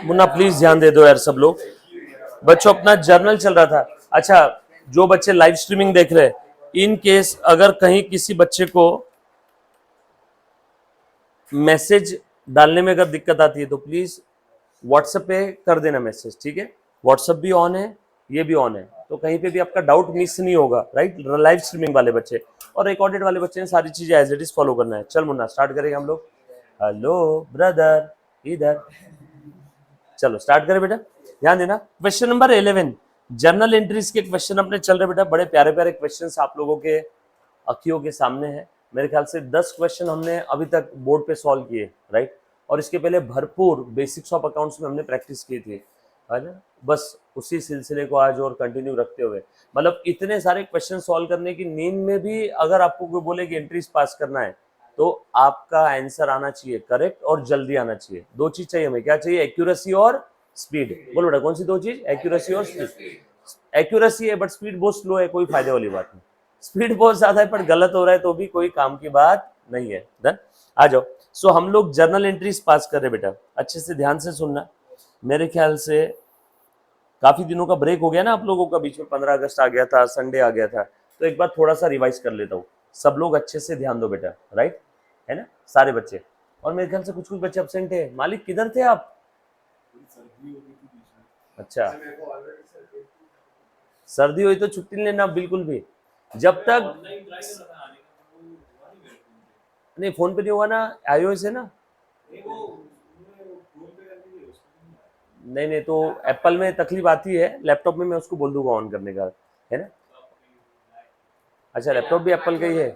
Munna please ध्यान दे दो यार सब लोग। बच्चों अपना जर्नल चल रहा था। अच्छा, जो बच्चे लाइव स्ट्रीमिंग देख रहे हैं, इन केस अगर कहीं किसी बच्चे को मैसेज डालने में अगर दिक्कत आती है तो प्लीज व्हाट्सएप पे कर देना मैसेज, ठीक है? व्हाट्सएप भी ऑन है, ये भी ऑन है, तो कहीं पे भी आपका डाउट मिस नहीं होगा, राइट? लाइव स्ट्रीमिंग वाले बच्चे और रिकॉर्डेड वाले बच्चे ने सारी चीजें एज इट इज फॉलो करना है। चल मुन्ना स्टार्ट करेंगे हम लोग। हेलो ब्रदर, इधर चलो स्टार्ट करें बेटा। ध्यान देना, क्वेश्चन नंबर 11 जर्नल एंट्रीज के क्वेश्चन अपने चल रहे बेटा। बड़े प्यारे प्यारे क्वेश्चन आप लोगों के अखियों के सामने है। मेरे ख्याल से 10 क्वेश्चन हमने अभी तक बोर्ड पे सॉल्व किए, राइट? और इसके पहले भरपूर बेसिक्स ऑफ अकाउंट्स में हमने प्रैक्टिस की थी, है ना? बस उसी सिलसिले को आज और कंटिन्यू रखते हुए, मतलब इतने सारे क्वेश्चन सॉल्व करने की नींद में भी अगर आपको कोई बोले कि एंट्रीज पास करना है तो आपका आंसर आना चाहिए करेक्ट और जल्दी आना चाहिए। दो चीज चाहिए हमें, क्या चाहिए? एक्यूरेसी और स्पीड। बोलो बेटा कौन सी दो चीज? एक्यूरेसी और स्पीड। एक्यूरेसी है बट स्पीड बहुत स्लो है, कोई फायदे वाली बात नहीं। स्पीड बहुत ज्यादा है पर गलत हो रहा है तो भी कोई काम की बात नहीं है। डन, आ जाओ। सो हम लोग जर्नल एंट्रीज पास कर रहे बेटा, अच्छे से ध्यान से सुनना। मेरे ख्याल से काफी दिनों का ब्रेक हो गया ना आप लोगों का, बीच में 15 अगस्त आ गया था, संडे आ गया था, तो एक बार थोड़ा सा रिवाइज कर लेता हूँ। सब लोग अच्छे से ध्यान दो बेटा, राइट? है ना सारे बच्चे? और मेरे ख्याल से कुछ कुछ बच्चे एब्सेंट है। मालिक किधर थे आप? अच्छा, सर्दी हुई तो छुट्टी नहीं लेना बिल्कुल भी। जब तक नहीं फोन पे नहीं हुआ ना, iOS है ना? नहीं नहीं, तो एप्पल में तकलीफ आती है, लैपटॉप में मैं उसको बोल दूंगा ऑन करने का, है ना? अच्छा, लैपटॉप भी एप्पल का ही है,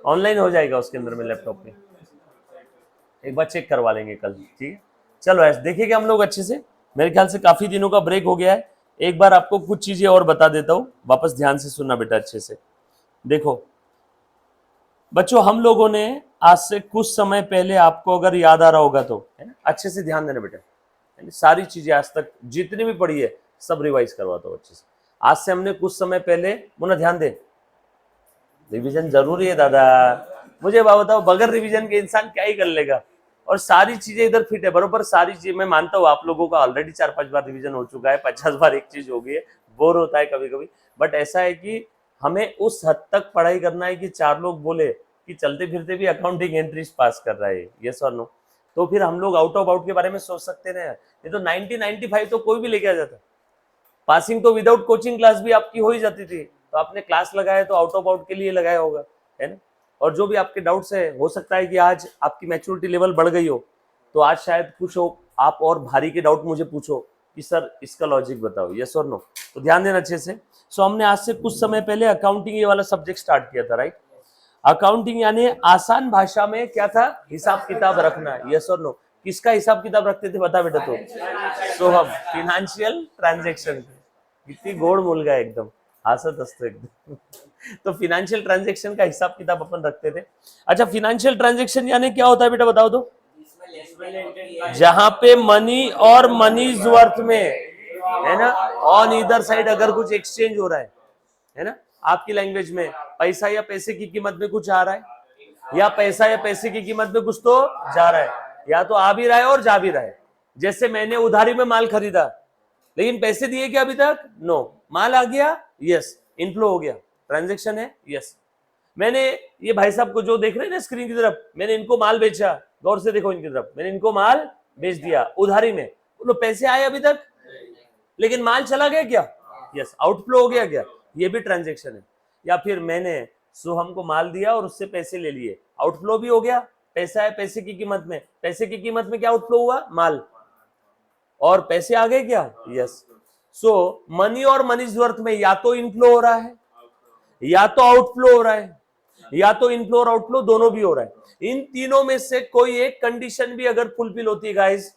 ऑनलाइन हो जाएगा उसके अंदर में लैपटॉप में। एक बार चेक करवा लेंगे कल, ठीक है? चलो ऐसे देखेंगे हम लोग अच्छे से। मेरे ख्याल से काफी दिनों का ब्रेक हो गया है। एक बार आपको कुछ चीजें और बता देता हूँ, वापस ध्यान से सुनना बेटा अच्छे से। देखो बच्चों, हम लोगों ने आज से कुछ समय पहले, आपको अगर याद आ रहा होगा तो, है ना? अच्छे से ध्यान देना बेटा, सारी चीजें आज तक जितनी भी पढ़ी है सब रिवाइज करवाता हूँ अच्छे से। आज से हमने कुछ समय पहले, मुन्ना ध्यान दे, रिवीजन जरूरी है दादा। मुझे बताओ बगैर रिवीजन के इंसान क्या ही कर लेगा? और सारी चीजें इधर फिट है बरोबर, सारी चीजें मैं मानता हूँ आप लोगों का ऑलरेडी 4-5 बार रिवीजन हो चुका है, 50 बार एक चीज हो गई है, बोर होता है कभी कभी। बट ऐसा है कि हमें उस हद तक पढ़ाई करना है कि 4 लोग बोले कि चलते फिरते भी अकाउंटिंग एंट्रीज पास कर रहा है, यस और नो? तो फिर हम लोग आउट ऑफ आउट के बारे में सोच सकते हैं। नहीं तो 90-95 तो कोई भी लेके आ जाता। पासिंग तो विदाउट कोचिंग क्लास भी आपकी हो ही जाती थी, तो आपने क्लास लगाया तो आउट ऑफ आउट के लिए लगाया होगा, है ना? और जो भी आपके डाउट्स है, हो सकता है कि आज आपकी मैच्योरिटी लेवल बढ़ गई हो, तो आज शायद कुछ हो आप और भारी के डाउट मुझे पूछो कि सर इसका लॉजिक बताओ, यस और नो? तो ध्यान देना अच्छे से। सो हमने आज से कुछ समय पहले अकाउंटिंग ये वाला सब्जेक्ट स्टार्ट किया था, राइट? अकाउंटिंग यानी आसान भाषा में क्या था? हिसाब किताब रखना, यस और नो? किसका हिसाब किताब रखते थे बता बेटा तो? सो हम फिनेंशियल ट्रांजेक्शन, कितनी गोड़ मूल गया एकदम, हंसत हंसते एकदम। तो फिनेंशियल ट्रांजेक्शन का हिसाब किताब अपन रखते थे। अच्छा, फिनेंशियल ट्रांजेक्शन यानी क्या होता है बेटा बताओ तो? जहां पे मनी और मनीज वर्थ में, है ना, ऑन इधर साइड अगर कुछ एक्सचेंज हो रहा है ना, आपकी लैंग्वेज में पैसा या पैसे की कीमत में कुछ आ रहा है, या पैसा या पैसे की कीमत में कुछ तो जा रहा है, या तो आ भी रहा है और जा भी रहा है। जैसे मैंने उधारी में माल खरीदा लेकिन पैसे दिए क्या अभी तक? नो। माल आ गया, यस, इनफ्लो हो गया, ट्रांजेक्शन है, यस। मैंने ये भाई साहब को जो देख रहे हैं ना स्क्रीन की तरफ, मैंने इनको माल बेचा, गौर से देखो इनकी तरफ, मैंने इनको माल बेच दिया उधारी में, बोलो पैसे आए अभी तक, लेकिन माल चला गया क्या? यस, आउटफ्लो हो गया क्या? ये भी ट्रांजेक्शन है। या फिर मैंने सोहम को माल दिया और उससे पैसे ले लिए, आउटफ्लो भी हो गया, पैसा है पैसे की कीमत में, पैसे की कीमत में क्या आउटफ्लो हुआ? माल, और पैसे आ गए क्या? यस। सो मनी और मनीज वर्थ में या तो इनफ्लो हो रहा है या तो आउटफ्लो हो रहा है, या तो इनफ्लो और आउटफ्लो दोनों भी हो रहा है। इन तीनों में से कोई एक कंडीशन भी अगर फुलफिल होती है गाइस,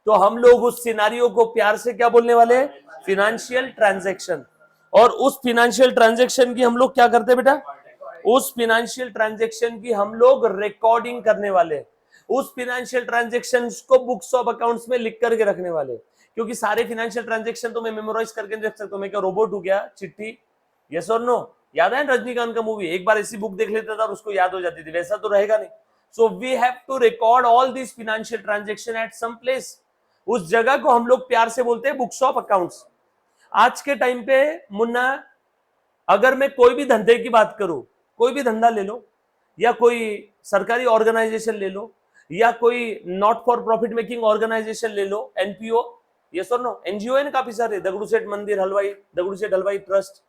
तो हम लोग उस सिनारियो को प्यार से क्या बोलने वाले हैं? Financial transaction. और उस फिनेंशियल ट्रांजैक्शन की हम लोग क्या करते हैं बेटा? उस फिनेंशियल ट्रांजैक्शन की हम लोग रिकॉर्डिंग करने वाले, उस फिनेंशियल ट्रांजैक्शन को बुक्स ऑफ अकाउंट्स में लिख करके रखने वाले। क्योंकि सारे फिनेंशियल ट्रांजैक्शन तो मैं मेमोराइज करके रख सकता हूं, मैं क्या रोबोट हो गया? चिट्ठी, यस और नो? याद है रजनीकांत का मूवी, एक बार ऐसी बुक देख लेता था और उसको याद हो जाती थी, वैसा तो रहेगा नहीं। So we have to record all these financial transaction at some place. उस जगह को हम लोग प्यार से बोलते हैं बुक्स ऑफ अकाउंट्स। आज के टाइम पे मुन्ना, अगर मैं कोई भी धंधे की बात करूं, कोई भी धंधा ले लो या कोई सरकारी ऑर्गेनाइजेशन ले लो या कोई not for profit making organisation ले लो, एनपीओ, यस और नो, एनजीओ है ना काफी सारे, दगड़ू सेठ मंदिर हलवाई, दगड़ू सेठ हलवाई ट्रस्ट,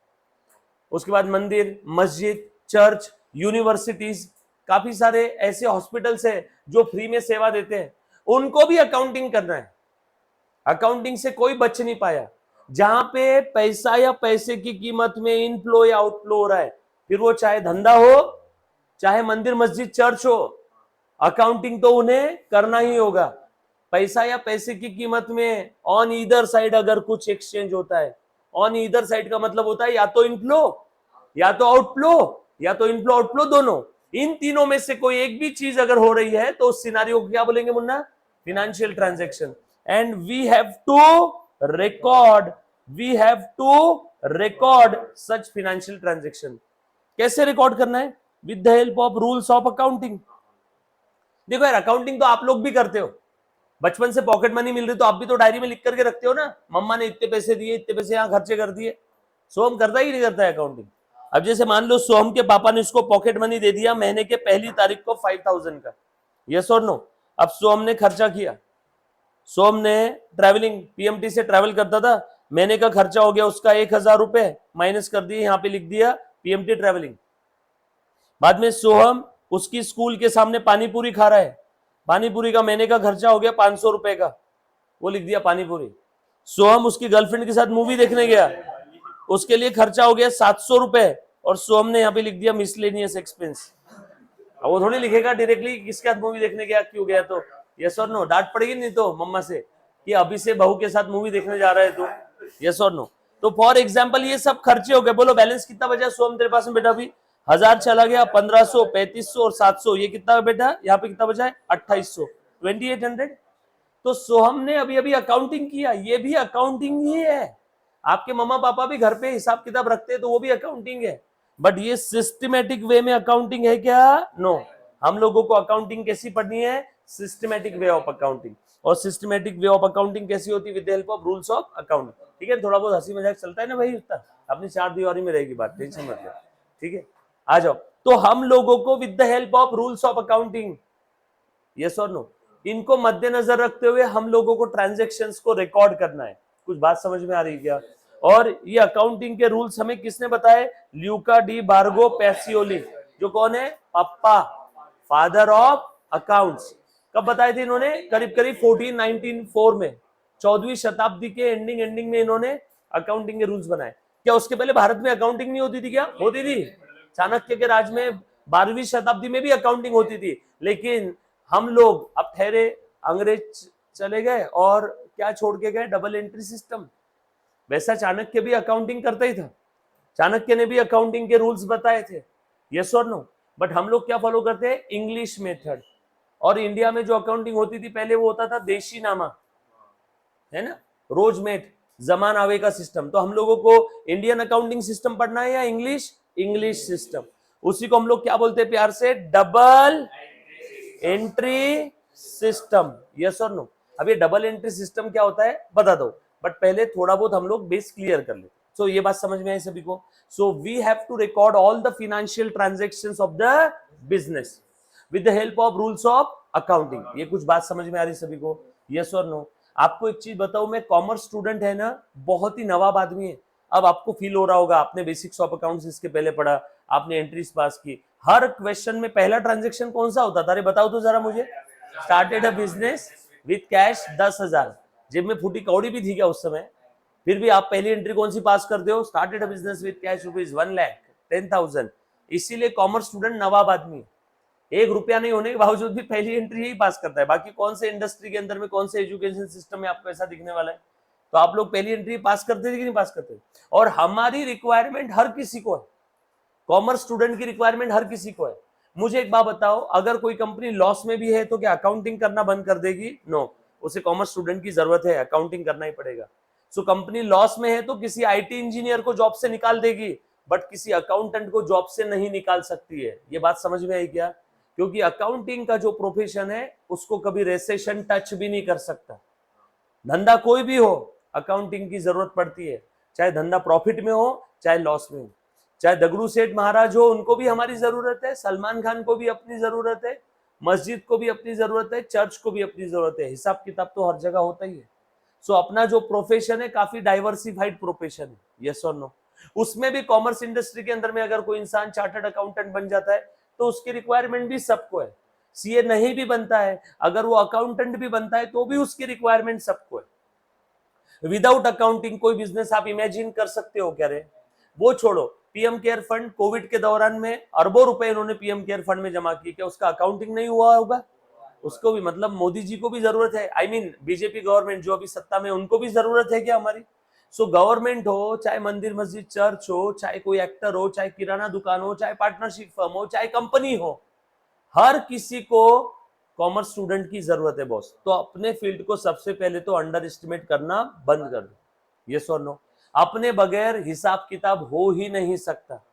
उसके बाद मंदिर, मस्जिद, चर्च, यूनिवर्सिटीज, काफी सारे ऐसे हॉस्पिटल्स है जो फ्री में सेवा देते हैं, उनको भी अकाउंटिंग करना है। अकाउंटिंग से कोई बच नहीं पाया। जहां पे पैसा या पैसे की कीमत में इनफ्लो या आउटफ्लो हो रहा है, फिर वो चाहे धंधा हो, चाहे मंदिर मस्जिद चर्च हो, अकाउंटिंग तो उन्हें करना ही होगा। पैसा या पैसे की कीमत में ऑन ईदर साइड अगर कुछ एक्सचेंज होता है, ऑन ईदर साइड का मतलब होता है या तो इनफ्लो या तो आउटफ्लो, या तो इनफ्लो आउटफ्लो दोनों, इन तीनों में से कोई एक भी चीज अगर हो रही है तो उस सिनारियो को क्या बोलेंगे Munna? Financial transaction. And we have to record such financial transaction. कैसे रिकॉर्ड करना है? With the help of rules of accounting. देखो यार, अकाउंटिंग तो आप लोग भी करते हो, बचपन से पॉकेट मनी मिल रही तो आप भी तो डायरी में लिख करके रखते हो ना, मम्मा ने इतने पैसे दिए, इतने पैसे यहाँ खर्चे कर दिए। सोहम करता ही नहीं करता है अकाउंटिंग? अब जैसे मान लो सोहम के पापा ने उसको पॉकेट मनी दे दिया महीने के पहली तारीख को 5000 का, यस और नो। अब सोहम ने खर्चा किया, सोहम ने ट्रैवलिंग, पीएमटी से ट्रैवल करता था, महीने का खर्चा हो गया उसका 1000 रुपए, माइनस कर दिए, यहाँ पे लिख दिया पीएमटी ट्रैवलिंग। बाद में सोहम उसकी स्कूल के सामने पानीपुरी खा रहा है, पानीपुरी का महीने का खर्चा हो गया 500 रुपए का, वो लिख दिया पानीपुरी। सोहम उसकी गर्लफ्रेंड के साथ मूवी देखने गया, उसके लिए खर्चा हो गया 700 रुपए, और सोहम ने यहाँ पे लिख दिया मिसलेनियस एक्सपेंस। अब वो थोड़ी लिखेगा डायरेक्टली किसके साथ मूवी देखने गया, क्यों गया, तो यस और नो, डांट पड़ेगी नहीं तो मम्मा से कि अभी से बहू के साथ मूवी देखने जा रहा है तो, यस और नो। तो फॉर एग्जाम्पल ये सब खर्चे हो गए। बोलो बैलेंस कितना बचा सोहम तेरे पास में बेटा? अभी 1000 चला गया, 1500, 3500 और 700, ये कितना बेटा? यहाँ पे कितना बचा है? 2800, 2800। तो सोहम ने अभी अभी अकाउंटिंग किया, ये भी अकाउंटिंग ही है। आपके मम्मा पापा भी घर पे हिसाब किताब रखते हैं तो वो भी अकाउंटिंग है, बट ये सिस्टमेटिक वे में अकाउंटिंग है क्या? नो। हम लोगों को अकाउंटिंग कैसी पढ़नी है? Systematic way of accounting. और सिस्टमेटिक वे ऑफ अकाउंटिंग कैसी होती है? With the help of rules of accounting. ठीक है, थोड़ा बहुत हंसी मजाक चलता है ना भाई, उतना अपनी चार दीवारी में रहेगी बात, टेंशन मत लो। ठीक है, आ जाओ। तो हम लोगों को with the help of rules of accounting, yes और नो, इनको मद्देनजर रखते हुए हम लोगों को ट्रांजैक्शंस को रिकॉर्ड करना है। कुछ बात समझ में आ रही है क्या? और ये अकाउंटिंग के रूल्स हमें किसने बताए? ल्यूका डी बार्गो पैसियोली, जो कौन है? पापा, फादर ऑफ अकाउंट्स। कब बताए थे इन्होंने? करीब करीब 1494 में, 14वीं शताब्दी के एंडिंग में इन्होंने अकाउंटिंग के रूल्स बनाए। क्या उसके पहले भारत में अकाउंटिंग नहीं होती थी? क्या होती थी? चाणक्य के राज में 12वीं शताब्दी में भी अकाउंटिंग होती थी, लेकिन हम लोग अब ठहरे, अंग्रेज चले गए और क्या छोड़ के गए? Double entry system. वैसा चाणक्य भी अकाउंटिंग करता ही था, चाणक्य ने भी अकाउंटिंग के रूल्स बताए थे, यस और नो। बट हम लोग क्या फॉलो करते हैं? English method. और इंडिया में जो अकाउंटिंग होती थी पहले वो होता था देशी नामा, है ना, रोजमेट, जमान आवे का सिस्टम। तो हम लोगों को इंडियन अकाउंटिंग सिस्टम पढ़ना है या इंग्लिश सिस्टम? उसी को हम लोग क्या बोलते हैं प्यार से? डबल एंट्री सिस्टम, यस और नो। अब ये डबल एंट्री सिस्टम क्या होता है बता दो, बट पहले थोड़ा बहुत हम लोग बेस क्लियर कर लेते। सो ये बात समझ में आई सभी को? So we have to record all the financial transactions of the business with the help of rules of accounting. ये कुछ बात समझ में आ रही सभी को? यस और नो। आपको एक चीज बताऊं, मैं कॉमर्स स्टूडेंट है ना, बहुत ही नवाब आदमी है। अब आपको फील हो रहा होगा, आपने बेसिक्स ऑफ अकाउंट्स इसके पहले पढ़ा, आपने एंट्रीज पास की, हर क्वेश्चन में पहला ट्रांजैक्शन कौन सा होता था? अरे बताओ तो जरा मुझे। Started a business with cash 10,000, जेब में फूटी कौड़ी भी थी क्या उस समय? फिर भी आप पहली एंट्री कौन सी पास करते हो? Started a business with cash rupees 1,10,000। इसीलिए कॉमर्स स्टूडेंट नवाब आदमी है, 1 रुपया नहीं होने के बावजूद भी पहली एंट्री ही पास करता है। बाकी कौन से इंडस्ट्री के अंदर में, कौन से एजुकेशन सिस्टम में आपको ऐसा दिखने वाला है? तो आप लोग पहली एंट्री पास करते थे कि नहीं पास करते? और हमारी रिक्वायरमेंट हर किसी को है, कॉमर्स स्टूडेंट की रिक्वायरमेंट हर किसी को है। मुझे एक बात बताओ, अगर कोई कंपनी लॉस में भी है तो क्या अकाउंटिंग करना बंद कर देगी? नो, उसे कॉमर्स स्टूडेंट की जरूरत है, अकाउंटिंग करना ही पड़ेगा। सो कंपनी लॉस में है तो किसी आईटी इंजीनियर को जॉब से निकाल देगी, बट किसी अकाउंटेंट को जॉब से नहीं निकाल सकती है। ये बात समझ में आई क्या? क्योंकि अकाउंटिंग का जो प्रोफेशन है उसको कभी रेसेशन टच भी नहीं कर सकता। धंधा कोई भी हो, अकाउंटिंग की जरूरत पड़ती है, चाहे धंधा प्रॉफिट में हो चाहे लॉस में हो। चाहे दगड़ू सेठ महाराज हो, उनको भी हमारी जरूरत है, सलमान खान को भी अपनी जरूरत है, मस्जिद को भी अपनी जरूरत है, चर्च को भी अपनी जरूरत है। हिसाब किताब तो हर जगह होता ही है। सो अपना जो प्रोफेशन है काफी डाइवर्सिफाइड प्रोफेशन है, यस और नो। उसमें भी कॉमर्स इंडस्ट्री के अंदर में अगर कोई इंसान चार्टर्ड अकाउंटेंट बन जाता है तो उसकी रिक्वायरमेंट भी सबको है। सीए नहीं भी बनता है, अगर वो अकाउंटेंट भी बनता है तो भी उसकी रिक्वायरमेंट सबको है। विदाउट अकाउंटिंग कोई बिजनेस आप इमेजिन कर सकते हो क्या रे? वो छोड़ो, पीएम केयर फंड कोविड के दौरान में अरबों रुपए इन्होंने पीएम केयर फंड में जमा किए, क्या उसका अकाउंटिंग नहीं हुआ होगा? उसको भी, मतलब मोदी जी को भी जरूरत है, आई मीन बीजेपी गवर्नमेंट जो अभी सत्ता में, उनको भी जरूरत है क्या हमारी? सो गवर्नमेंट हो, चाहे मंदिर मस्जिद चर्च हो, चाहे कोई एक्टर हो, चाहे किराना दुकान हो, चाहे पार्टनरशिप फर्म हो, चाहे कंपनी हो, हर किसी को कॉमर्स स्टूडेंट की जरूरत है बॉस। तो अपने फील्ड को सबसे पहले तो अंडर एस्टिमेट करना बंद कर दो, यस और नो। अपने बगैर हिसाब किताब हो ही नहीं सकता।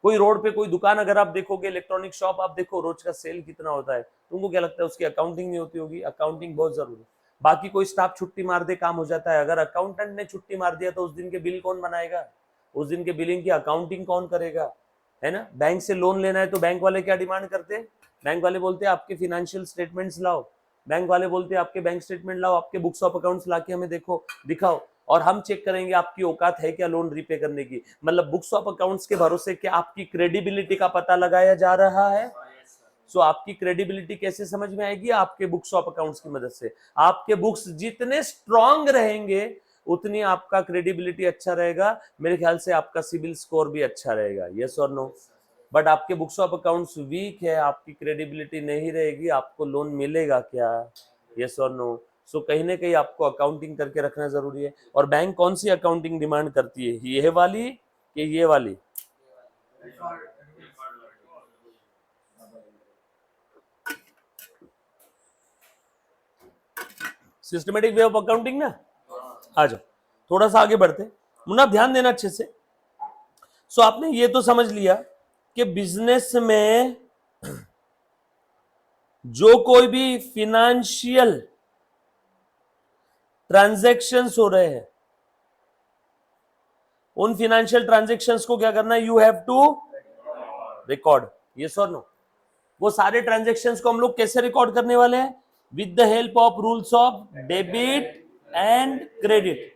कोई रोड पे कोई दुकान अगर आप देखोगे, इलेक्ट्रॉनिक शॉप आप देखो, रोज का सेल कितना होता है, तुमको क्या लगता है उसकी अकाउंटिंग नहीं होती होगी? अकाउंटिंग बहुत जरूरी है। बाकी कोई स्टाफ छुट्टी मार दे, काम हो जाता है। अगर अकाउंटेंट ने छुट्टी मार दिया तो उस दिन के बिल कौन बनाएगा? उस दिन के बिलिंग की अकाउंटिंग कौन करेगा? है ना। बैंक से लोन लेना है तो बैंक वाले क्या डिमांड करते हैं? बैंक वाले बोलते हैं आपके फिनेंशियल स्टेटमेंट्स लाओ, बैंक वाले बोलते हैं आपके बैंक स्टेटमेंट लाओ, आपके बुक्स ऑफ अकाउंट्स लाके हमें देखो, दिखाओ, और हम चेक करेंगे आपकी औकात है क्या लोन रीपे करने की। मतलब बुक्स ऑफ अकाउंट्स के भरोसे क्या आपकी क्रेडिबिलिटी का पता लगाया जा रहा है? सो आपकी क्रेडिबिलिटी कैसे समझ में आएगी? आपके बुक्स ऑफ अकाउंट्स की मदद से। आपके बुक्स जितने स्ट्रांग रहेंगे उतनी आपका क्रेडिबिलिटी अच्छा रहेगा, मेरे ख्याल से आपका सिविल स्कोर भी अच्छा रहेगा, यस और नो। बट आपके बुक्स ऑफ अकाउंट्स वीक है, आपकी क्रेडिबिलिटी नहीं रहेगी, आपको लोन मिलेगा क्या? यस और नो। सो कहीं ना कहीं आपको अकाउंटिंग करके रखना जरूरी है। और बैंक कौन सी अकाउंटिंग डिमांड करती है, ये वाली कि ये वाली? सिस्टमेटिक वे ऑफ अकाउंटिंग ना। आ जाओ थोड़ा सा आगे बढ़ते, मुन्ना ध्यान देना अच्छे से। सो आपने ये तो समझ लिया कि बिजनेस में जो कोई भी फिनेंशियल ट्रांजैक्शंस हो रहे हैं, उन फिनेंशियल ट्रांजैक्शंस को क्या करना है? You have to record, yes और नो। वो सारे ट्रांजैक्शंस को हम लोग कैसे रिकॉर्ड करने वाले हैं? With the help of rules of debit and credit.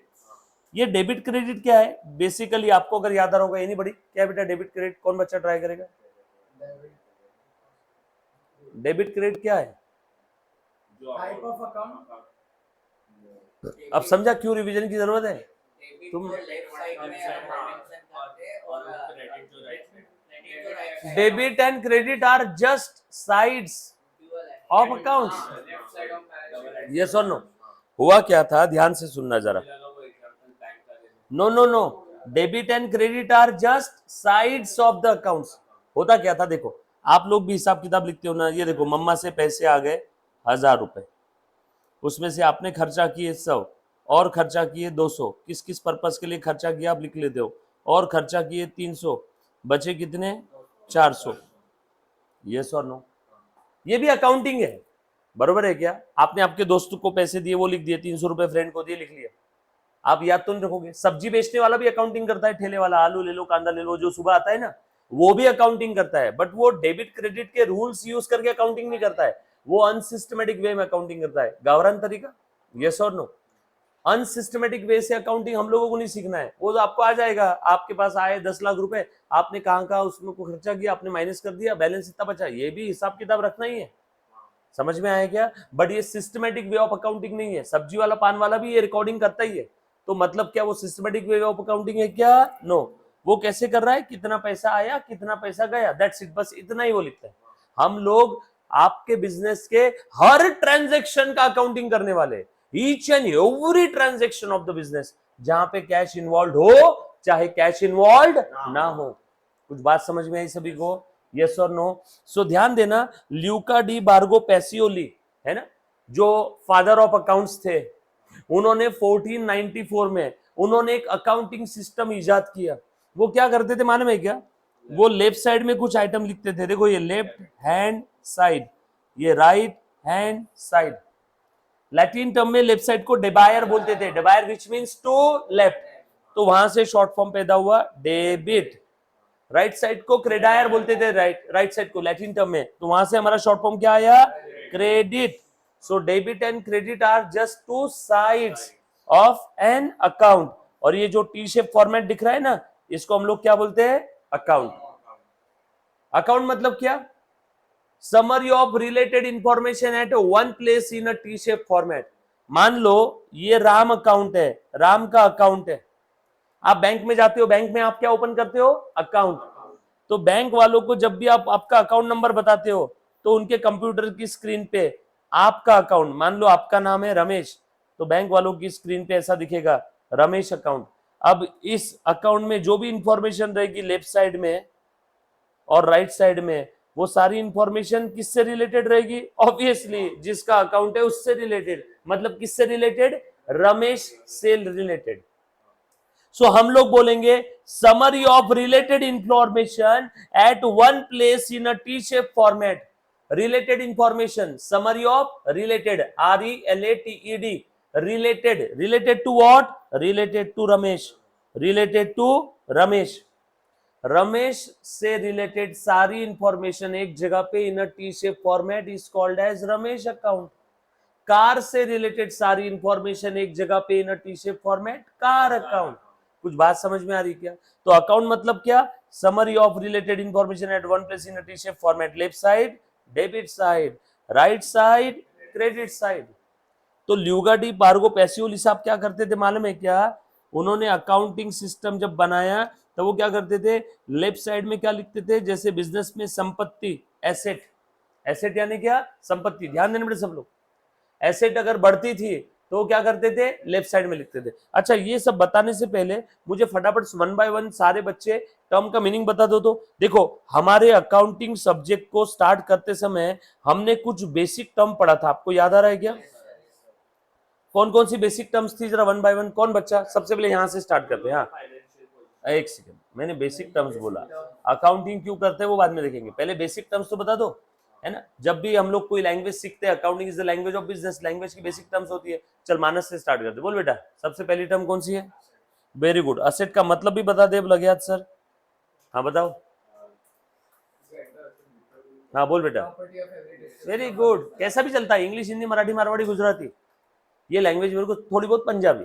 ये डेबिट क्रेडिट क्या है? बेसिकली आपको अगर याद आ रहा होगा, ये नहीं बड़ी क्या बेटा डेबिट क्रेडिट, कौन बच्चा ट्राई करेगा? डेबिट क्रेडिट क्या है? Type of account. अब समझा क्यों रिवीजन की जरूरत है? तुम debit and credit are just sides of accounts, yes और नो। हुआ क्या था, ध्यान से सुनना जरा। No no no, debit and credit are just sides of the accounts. होता क्या था, देखो आप लोग भी हिसाब किताब लिखते हो ना, ये देखो मम्मा से पैसे आ गए 1000 रुपए, उसमें से आपने खर्चा किए 100 और खर्चा किए 200, किस किस पर्पस के लिए खर्चा किया आप लिख लेते हो, और खर्चा किए 300, बचे कितने? 400, यस और नो। ये भी अकाउंटिंग है, बरोबर है क्या? आपने आपके दोस्त को पैसे दिए, वो लिख दिए, 300 रुपए फ्रेंड को दिए, लिख लिया। आप याद तो नहीं रखोगे। सब्जी बेचने वाला भी अकाउंटिंग करता है, ठेले वाला, आलू ले लो कांदा ले लो, जो सुबह आता है ना, वो भी अकाउंटिंग करता है, बट वो डेबिट क्रेडिट के रूल्स यूज करके अकाउंटिंग नहीं करता है, वो अनसिस्टमेटिक वे में अकाउंटिंग करता है। गावरान तरीका, यस और नो। अनसिस्टमेटिक वे से अकाउंटिंग हम लोगों को नहीं सीखना है। वो तो आपको आ जाएगा, आपके पास आए 10 लाख रुपए, आपने कहां उसमें को खर्चा किया, आपने माइनस कर दिया, बैलेंस इतना बचा, ये भी हिसाब किताब रखना ही है। समझ में आया क्या? बट ये सिस्टमेटिक वे ऑफ अकाउंटिंग नहीं है। सब्जी वाला पान वाला भी ये रिकॉर्डिंग करता ही है, तो मतलब क्या वो सिस्टमेटिक वे ऑफ अकाउंटिंग है क्या? नो। वो कैसे कर रहा है? कितना पैसा आया, कितना पैसा गया, दैट्स इट, बस इतना ही वो लिखता है। हम लोग आपके बिजनेस के हर ट्रांजैक्शन का अकाउंटिंग करने वाले, each and every transaction of the business, जहां पे कैश इन्वॉल्व हो चाहे कैश इन्वॉल्व ना हो। कुछ बात समझ में आई सभी को? यस और नो। सो ध्यान देना, ल्यूका डी बार्गो पैसियोली है ना, जो फादर ऑफ अकाउंट्स थे, उन्होंने 1494 में उन्होंने एक अकाउंटिंग सिस्टम इजाद किया। वो क्या करते थे मालूम है क्या? वो लेफ्ट साइड में कुछ आइटम लिखते थे, देखो ये लेफ्ट हैंड साइड, ये right hand side. Latin term में लेफ्ट साइड को डेबायर बोलते थे, डेबायर विच मीन्स टू लेफ्ट, तो वहां से शॉर्ट फॉर्म पैदा हुआ डेबिट। राइट साइड को क्रेडायर बोलते थे, राइट साइड को लैटिन टर्म में, तो वहां से हमारा शॉर्ट फॉर्म क्या आया, credit. So debit and credit are just two sides of an account. और ये जो टी शेप फॉर्मेट दिख रहा है ना, इसको हम लोग क्या बोलते हैं, अकाउंट। अकाउंट मतलब क्या, summary of related information at one place in a T shape format. मान लो ये राम अकाउंट है, राम का अकाउंट है, आप बैंक में जाते हो, बैंक में आप क्या ओपन करते हो, अकाउंट। तो बैंक वालों को जब भी आप आपका अकाउंट नंबर बताते हो, तो उनके कंप्यूटर की स्क्रीन पे आपका अकाउंट, मान लो आपका नाम है रमेश, तो बैंक वालों की स्क्रीन पे ऐसा दिखेगा, रमेश अकाउंट। अब इस अकाउंट में जो भी इंफॉर्मेशन रहेगी लेफ्ट साइड में और राइट साइड में, वो सारी इंफॉर्मेशन किससे रिलेटेड रहेगी, ऑब्वियसली जिसका अकाउंट है उससे रिलेटेड। मतलब किससे रिलेटेड, रमेश से रिलेटेड। सो हम लोग बोलेंगे summary of related information at one place in a T shape format. Related information, summary of related, RELATED, related, related to what, related to Ramesh, related to Ramesh. Ramesh से रिलेटेड सारी इंफॉर्मेशन एक जगह पे in a T shape format is called as Ramesh account. Car से related सारी information एक जगह पे in a T shape format, car account. कुछ बात समझ में आ रही क्या, तो अकाउंट मतलब क्या, summary of related information at one place in a T shape format, left side debit side, right side credit side. तो ल्यूगा डी पार्गो पैसियोली साहब क्या करते थे मालूम है क्या, उन्होंने अकाउंटिंग सिस्टम जब बनाया तो वो क्या करते थे, लेफ्ट साइड में क्या लिखते थे, जैसे बिजनेस में संपत्ति, एसेट, एसेट यानी क्या, संपत्ति। ध्यान देने बेटे सब लोग, एसेट अगर बढ़ती थी तो वो क्या करते थे, लेफ्ट साइड में लिखते थे। अच्छा, ये सब बताने से पहले मुझे फटाफट वन बाय वन सारे बच्चे टर्म का मीनिंग बता दो। तो देखो, हमारे अकाउंटिंग सब्जेक्ट को स्टार्ट करते समय हमने कुछ बेसिक टर्म पढ़ा था, आपको याद आ रहा है क्या, कौन कौन सी बेसिक टर्म्स थी, जरा वन बाय वन, कौन बच्चा, सबसे पहले यहां से स्टार्ट करते हैं। हाँ, एक सेकंड, मैंने बेसिक टर्म्स बोला, अकाउंटिंग क्यों करते हैं वो बाद में देखेंगे, पहले बेसिक टर्म्स तो बता दो, है ना। जब भी हम लोग कोई लैंग्वेज सीखते हैं, accounting is the language of business, language की बेसिक टर्म्स होती है। चल मानस से स्टार्ट करते, बोल बेटा सबसे पहली टर्म कौन सी है, वेरी गुड, असेट का मतलब भी बता दे लगे सर, हाँ बताओ, हाँ बोल बेटा, वेरी गुड। कैसा भी चलता है, इंग्लिश, हिंदी, मराठी, मारवाड़ी, गुजराती, ये लैंग्वेज मेरे को थोड़ी बहुत, पंजाबी,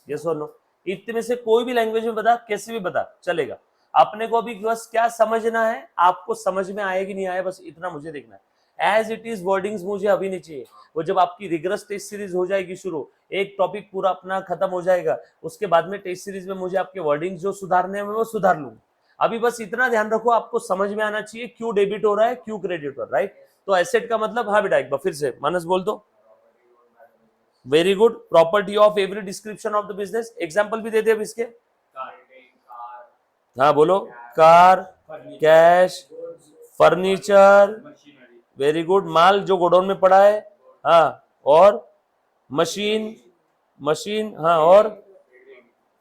यस और नो, इतने में से कोई भी लैंग्वेज में बता, कैसे भी बता चलेगा। अपने को अभी बस क्या समझना है, आपको समझ में आए कि नहीं आए, बस इतना मुझे देखना है। एज इट इज वर्डिंग्स मुझे अभी नहीं चाहिए, वो जब आपकी रिगरस टेस्ट सीरीज हो जाएगी शुरू, एक टॉपिक पूरा अपना खत्म हो जाएगा, उसके बाद में टेस्ट सीरीज में मुझे आपके वर्डिंग्स जो सुधारने हैं वो सुधार लूंगा। अभी बस इतना ध्यान रखो, आपको समझ में आना चाहिए क्यों डेबिट हो रहा है, क्यों क्रेडिट हो रहा है, राइट। तो एसेट का मतलब, हाँ बेटा एक बार फिर से मानस बोल दो, very good, property of every description of the business, example भी दे दे अब इसके, हाँ बोलो, car, cash, furniture, very good, माल जो गोडाउन में पड़ा है, हाँ, और मशीन, मशीन, हाँ, और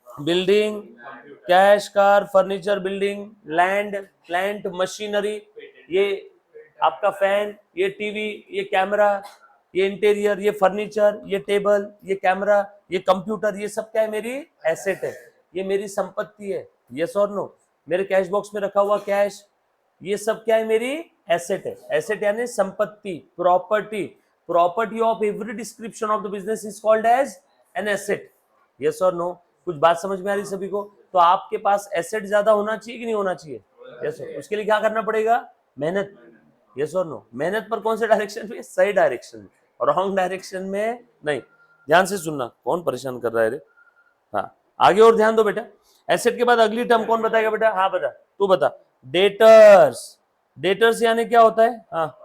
building, cash, car, furniture, building, land, plant, machinery, ये आपका फैन, ये टीवी, ये कैमरा, ये इंटीरियर, ये फर्नीचर, ये टेबल, ये कैमरा, ये कंप्यूटर, ये सब क्या है, मेरी एसेट है, ये मेरी संपत्ति है, यस और नो। मेरे कैश बॉक्स में रखा हुआ कैश, ये सब क्या है, मेरी एसेट है। एसेट यानी संपत्ति, property, property of every description of the business is called as an asset, yes और नो। कुछ बात समझ में आ रही सभी को, तो आपके पास एसेट ज्यादा होना चाहिए कि नहीं होना चाहिए, यस। उसके लिए क्या करना पड़ेगा, मेहनत, यस और नो। मेहनत पर कौन से डायरेक्शन में, सही डायरेक्शन में, रॉन्ग डायरेक्शन में नहीं। ध्यान से सुनना, कौन परेशान कर रहा है रे, हाँ आगे और ध्यान दो बेटा। एसेट के बाद अगली टर्म कौन बताएगा बेटा, हाँ बता, तू बता, डेटर्स। डेटर्स यानी क्या होता है, हाँ,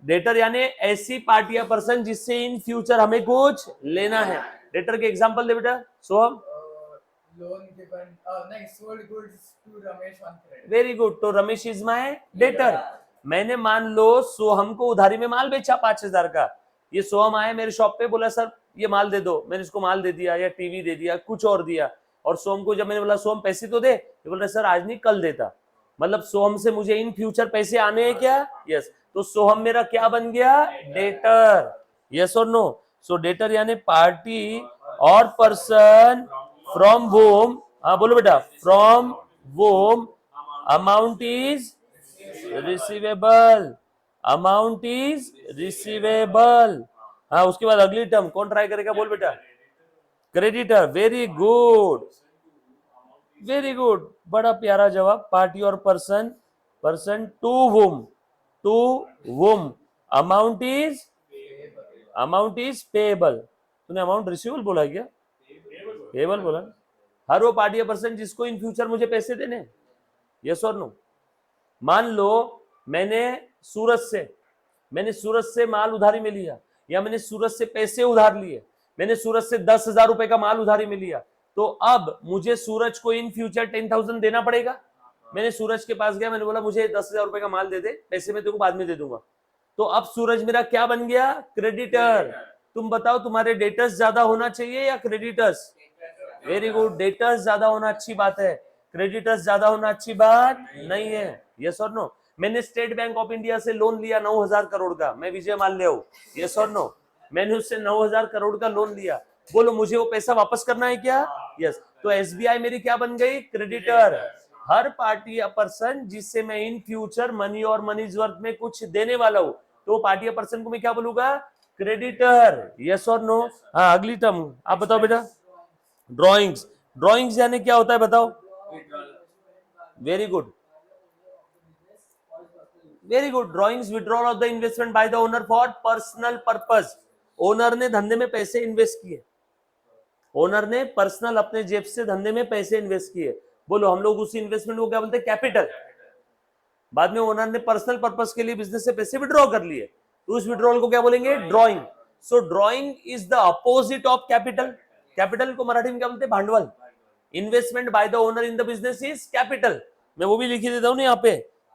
डेटर यानी ऐसी पार्टी या पर्सन जिससे इन फ्यूचर हमें कुछ लेना है। डेटर के एग्जांपल दे बेटा, सोहम। loan given नहीं sold goods to Ramesh on credit. Very good, तो रमेश इज माय डेटर। मैंने मान लो सोहम को उधारी में माल बेचा 5,000 का, ये सोहम आया मेरे शॉप पे, बोला सर ये माल दे दो, मैंने इसको माल दे दिया या टीवी दे दिया, कुछ और दिया, और सोहम को जब मैंने बोला सोहम पैसे तो दे, ये बोल रहा सर आज नहीं कल देता, मतलब सोहम से मुझे इन फ्यूचर पैसे आने हैं क्या? यस। तो सोहम मेरा क्या बन गया? डेटर। यस और नो? सो डेटर यानी पार्टी और पर्सन फ्रॉम वोम, हाँ बोलो बेटा, from whom amount is receivable, amount is receivable. हाँ, उसके बाद अगली टर्म कौन ट्राई करेगा? बोल बेटा। Creditor. Very good, very good, बड़ा प्यारा जवाब। पार्टी और person, person to whom amount is payable. तूने अमाउंट रिसीवेबल बोला क्या? पेएबल बोला। हर वो पार्टी या पर्सन जिसको इन फ्यूचर मुझे पैसे देने। यस और नो? मान लो मैंने सूरज से माल उधारी में लिया, या मैंने सूरज से पैसे उधार लिए, मैंने सूरज से 10,000 रुपए का माल उधारी में लिया, तो अब मुझे सूरज को इन फ्यूचर 10,000 देना पड़ेगा। मैंने सूरज के पास गया, मैंने बोला मुझे 10,000 रुपए का माल दे दे, पैसे मैं तेरे को बाद में दे दूंगा। तो अब सूरज मेरा क्या बन गया? क्रेडिटर। तुम बताओ तुम्हारे डेटर्स ज्यादा होना चाहिए या क्रेडिटर्स? वेरी गुड, डेटर्स ज्यादा होना अच्छी बात है, क्रेडिटर्स ज्यादा होना अच्छी बात नहीं है। यस और नो? मैंने स्टेट बैंक ऑफ इंडिया से लोन लिया 9,000 करोड़ का, मैं विजय माल्या हूं। यस और नो? मैंने उससे 9,000 करोड़ का लोन लिया, बोलो मुझे वो पैसा वापस करना है क्या? यस। तो एसबीआई मेरी क्या बन गई? क्रेडिटर। हर पार्टी या पर्सन जिससे मैं इन फ्यूचर मनी और मनीज वर्थ में कुछ देने वाला हूं, तो पार्टी या पर्सन को मैं क्या बोलूंगा? क्रेडिटर। यस और नो? हाँ, अगली टर्म आप बताओ बेटा। ड्रॉइंग्स। ड्रॉइंग्स यानी क्या होता है बताओ? Very good, very good. Drawings withdrawal of the investment by the owner for personal purpose. Owner ने धंधे में पैसे इन्वेस्ट किए, ओनर ने पर्सनल अपने जेब से धंधे में पैसे इन्वेस्ट किए, बोलो हम लोग उसी इन्वेस्टमेंट को क्या बोलते हैं? कैपिटल। बाद में ओनर ने पर्सनल पर्पस के लिए बिजनेस से पैसे विड्रॉ कर लिए, तो उस विड्रॉल को क्या बोलेंगे? Drawing. So drawing is the opposite of capital. Capital को मराठी में क्या बोलते हैं? भांडवल। Investment by the owner in the business is capital. मैं वो भी लिख देता हूं ना यहाँ पे।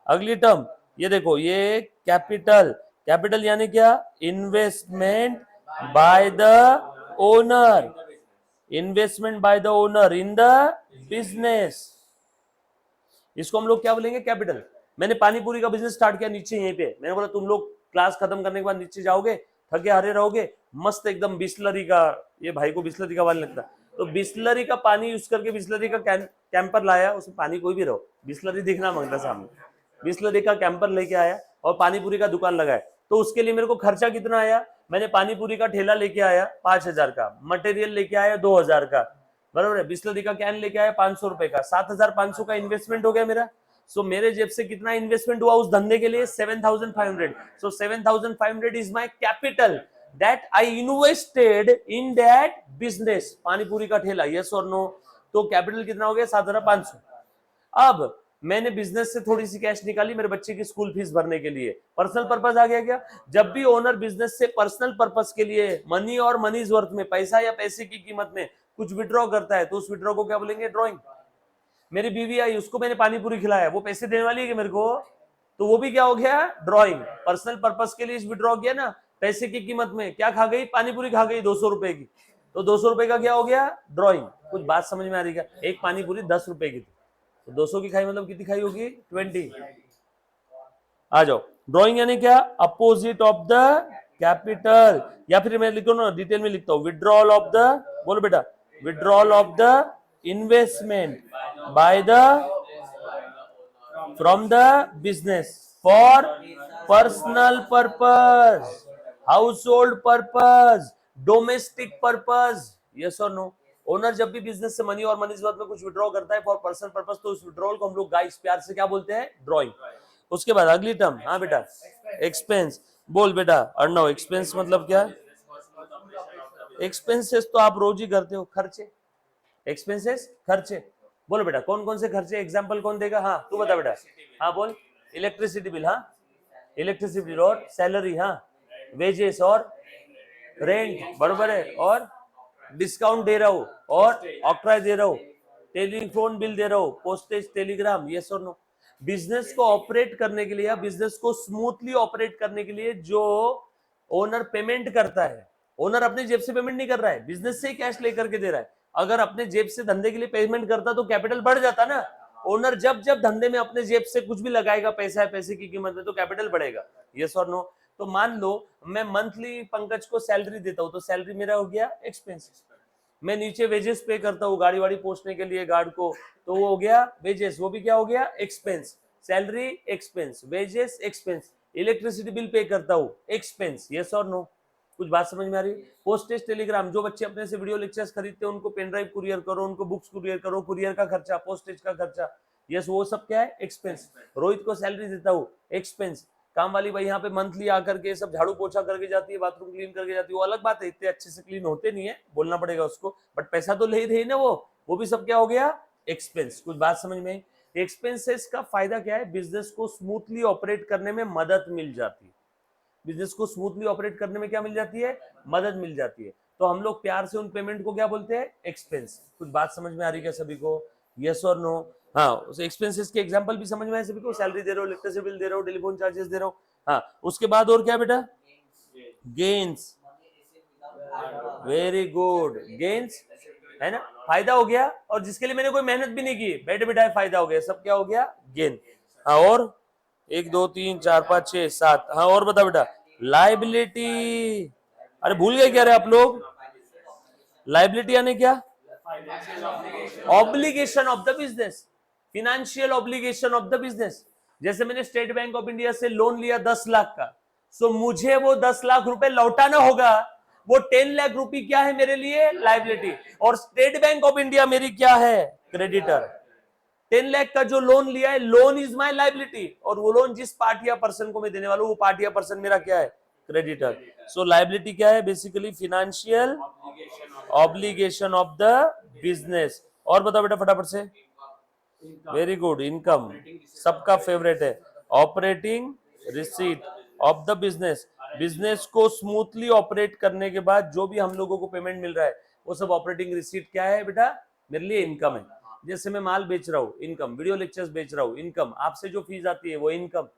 अगली टर्म ये देखो, ये कैपिटल। कैपिटल यानी क्या? Investment by the owner, investment by the owner in the business, इसको हम लोग क्या बोलेंगे? कैपिटल। मैंने पानी पूरी का बिजनेस स्टार्ट किया नीचे यहीं पे, मैंने बोला तुम लोग क्लास खत्म करने के बाद नीचे जाओगे, थके हारे रहोगे, मस्त एकदम बिस्लरी का, ये भाई को बिस्लरी का पानी लगता, तो बिस्लरी का पानी यूज करके बिस्लरी का कैंपर लाया, उसमें पानी कोई भी रहो, बिस्लरी दिखना मांगता सामने, बिस्लरी का कैंपर लेके आया और पानी पूरी का दुकान लगाया। तो उसके लिए मेरे को खर्चा कितना आया? मैंने पानी पूरी का ठेला लेके आया 5,000 का, मटेरियल लेके आया 2,000 का, बराबर है। बिस्लरी का कैन लेके आया 500 रुपए का, 7,500 का इन्वेस्टमेंट हो गया मेरा। सो मेरे जेब से कितना इन्वेस्टमेंट हुआ उस धंधे के लिए? 7,500। सो 7,500 is my capital that I invested in that business, पानी पूरी का ठेला। यस और नो? तो कैपिटल कितना हो गया? 7,500। अब मैंने बिजनेस से थोड़ी सी कैश निकाली मेरे बच्चे की स्कूल फीस भरने के लिए, पर्सनल पर्पस आ गया क्या? जब भी ओनर बिजनेस से पर्सनल पर्पस के लिए मनी और मनीज वर्थ में, पैसा या पैसे की कीमत में कुछ विड्रॉ करता है, तो उस विड्रॉ को क्या बोलेंगे? ड्रॉइंग। मेरी बीवी आई, उसको मैंने पानी पूरी खिलाया, वो पैसे देने वाली है कि मेरे को? तो वो भी क्या हो गया? ड्रॉइंग। पर्सनल पर्पस के लिए विड्रॉ किया ना, पैसे की कीमत में क्या खा गई? पानी पूरी खा गई 200 रुपए की, तो 200 रुपए का क्या हो गया? ड्रॉइंग। कुछ बात समझ में आ रही क्या? एक पानी पूरी 10 रुपए की थी, तो 200 की खाई मतलब कितनी खाई होगी? 20। आ जाओ। ड्रॉइंग यानी क्या? अपोजिट ऑफ द कैपिटल, या फिर मैं लिखो ना, डिटेल में लिखता हूं, विड्रॉल ऑफ द, बोलो बेटा, withdrawal of the investment by the from the business for personal purpose, house hold purpose, domestic purpose. Yes और नो? ओनर जब भी बिजनेस से मनी और मनीज वर्थ में कुछ विड्रॉ करता है फॉर पर्सनल पर्पस, तो उस विड्रॉल को हम लोग गाइस प्यार से क्या बोलते हैं? ड्रॉइंग। उसके बाद अगली टर्म, हाँ बेटा, एक्सपेंस। बोल बेटा अर्णव, एक्सपेंस मतलब क्या? एक्सपेंसेस तो आप रोज ही करते हो, खर्चे। एक्सपेंसेस खर्चे। बोलो बेटा कौन कौन से खर्चे? एग्जांपल कौन देगा? हाँ तू बता बेटा। हाँ बोल। इलेक्ट्रिसिटी बिल, हाँ इलेक्ट्रिसिटी बिल, और सैलरी, हाँ वेजेस और रेंट, बरोबर है, और डिस्काउंट दे रहा हूं और ऑक्ट्राय दे रहा हूं, टेलीफोन बिल दे रहा हूं, पोस्टेज, टेलीग्राम। यस और नो? बिजनेस को ऑपरेट करने के लिए या बिजनेस को स्मूथली ऑपरेट करने के लिए जो ओनर पेमेंट करता है, ओनर अपने जेब से पेमेंट नहीं कर रहा है, बिजनेस से ही कैश लेकर के दे रहा है। अगर अपने जेब से धंधे के लिए पेमेंट करता तो कैपिटल बढ़ जाता ना, ओनर जब जब धंधे में अपने जेब से कुछ भी लगाएगा पैसा है, पैसे की कीमत में, तो कैपिटल बढ़ेगा। यस और नो? तो मान लो मैं मंथली पंकज को सैलरी देता हूं, तो सैलरी मेरा हो गया एक्सपेंस। मैं नीचे वेजेस पे करता हूँ गाड़ी वाड़ी पोछने के लिए गार्ड को, तो वो हो गया वेजेस, वो भी क्या हो गया expense. Salary expense, wages expense. Electricity bill pay करता हूँ एक्सपेंस। यस और नो? कुछ बात समझ में आ रही है? पोस्टेज टेलीग्राम, जो बच्चे अपने से वीडियो लेक्चर्स खरीदते हैं उनको पेन ड्राइव कुरियर करो, उनको बुक्स कुरियर करो, कुरियर का खर्चा, पोस्टेज का खर्चा, यस वो सब क्या है एक्सपेंस। रोहित को सैलरी देता हूँ एक्सपेंस। काम वाली भाई यहाँ पे मंथली आकर के सब झाड़ू पोछा करके जाती है, बाथरूम क्लीन करके जाती है, वो अलग बात है, इतने अच्छे से क्लीन होते नहीं है, बोलना पड़ेगा उसको, बट पैसा तो ले ही रही ना वो भी सब क्या हो गया एक्सपेंस। कुछ बात समझ में? एक्सपेंसेस का फायदा क्या है? बिजनेस को स्मूथली ऑपरेट करने में मदद मिल जाती है। बिजनेस को स्मूथली ऑपरेट करने में क्या मिल जाती है? मदद मिल जाती है। तो हम लोग प्यार से उन पेमेंट को क्या बोलते हैं? एक्सपेंस। कुछ बात समझ में आ रही है क्या सभी को? यस और नो? हाँ, उस एक्सपेंसेस के एग्जांपल भी समझ में आए सभी को? सैलरी दे रहे हो, इलेक्ट्रिसिटी बिल दे रहे हो, टेलीफोन चार्जेस दे रहे हो। हाँ, उसके बाद और क्या बेटा? गेन्स। वेरी गुड, गेन्स है ना, फायदा हो गया, और जिसके लिए मैंने कोई मेहनत भी नहीं की, बैठे बैठाए फायदा हो गया, सब क्या हो गया? गेन। हाँ, और 1 2 3 4 5 6 7, हाँ और बता बेटा। लाइबिलिटी। अरे भूल गए क्या रे आप लोग? लाइबिलिटी यानी क्या? Obligation of the business, financial obligation of the business. जैसे मैंने स्टेट बैंक ऑफ इंडिया से लोन लिया 10 लाख का, सो मुझे वो 10 लाख रुपए लौटाना होगा। वो 10 लाख रुपए क्या है मेरे लिए? लाइबिलिटी। और स्टेट बैंक ऑफ इंडिया मेरी क्या है? क्रेडिटर। 10 लाख का जो लोन लिया है, लोन इज माई लाइबिलिटी, और वो लोन जिस पार्टी या पर्सन को मैं देने वाला हूं, वो पार्टी या पर्सन मेरा क्या है? क्रेडिटर। सो लाइबिलिटी क्या है? Basically financial obligation of the business. और बताओ बेटा फटाफट से। वेरी गुड, इनकम सबका फेवरेट है। Operating receipt of the business. Business को स्मूथली ऑपरेट करने के बाद जो भी हम लोगों को पेमेंट मिल रहा है, वो सब ऑपरेटिंग रिसीट क्या है बेटा? मेरे लिए इनकम है। जैसे मैं माल बेच रहा हूँ, इनकम। वीडियो लेक्चर्स बेच रहा हूँ, इनकम। आपसे जो फीस आती है वो इनकम।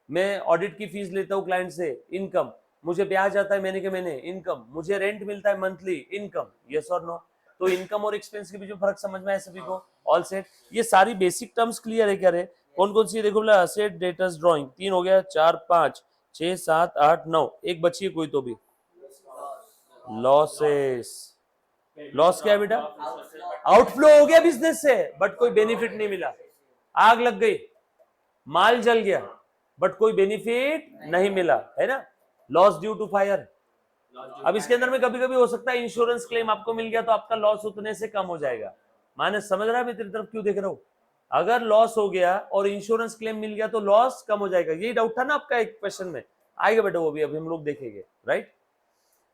मैं ऑडिट की फीस लेता हूँ क्लाइंट से, इनकम। मुझे ब्याज आता है महीने के महीने, इनकम। मुझे रेंट मिलता है मंथली, इनकम। यस और नो? तो इनकम और एक्सपेंस के बीच में फर्क समझ में आया सभी को? All set? ये सारी बेसिक टर्म्स क्लियर है क्या रे? कौन कौन सी? देखो बोला असेट, डेटर्स, ड्राइंग। 3 हो गया, 4 5 6 7 8 9, एक बची है कोई तो भी। लॉसेस। लॉस क्या है बेटा? आउटफ्लो हो गया बिजनेस से, बट कोई बेनिफिट नहीं मिला। आग लग गई, माल जल गया, बट कोई बेनिफिट नहीं मिला, है ना? Loss due to fire. अब इसके अंदर में कभी कभी हो सकता है इंश्योरेंस क्लेम आपको मिल गया, तो आपका लॉस उतने से कम हो जाएगा। मानस समझ रहा है मैं तेरी तरफ क्यों देख रहा हूं? अगर लॉस हो गया और इंश्योरेंस क्लेम मिल गया तो लॉस कम हो जाएगा। यही डाउट था ना आपका एक क्वेश्चन में? आएगा बेटा वो भी, अभी हम लोग देखेंगे, राइट?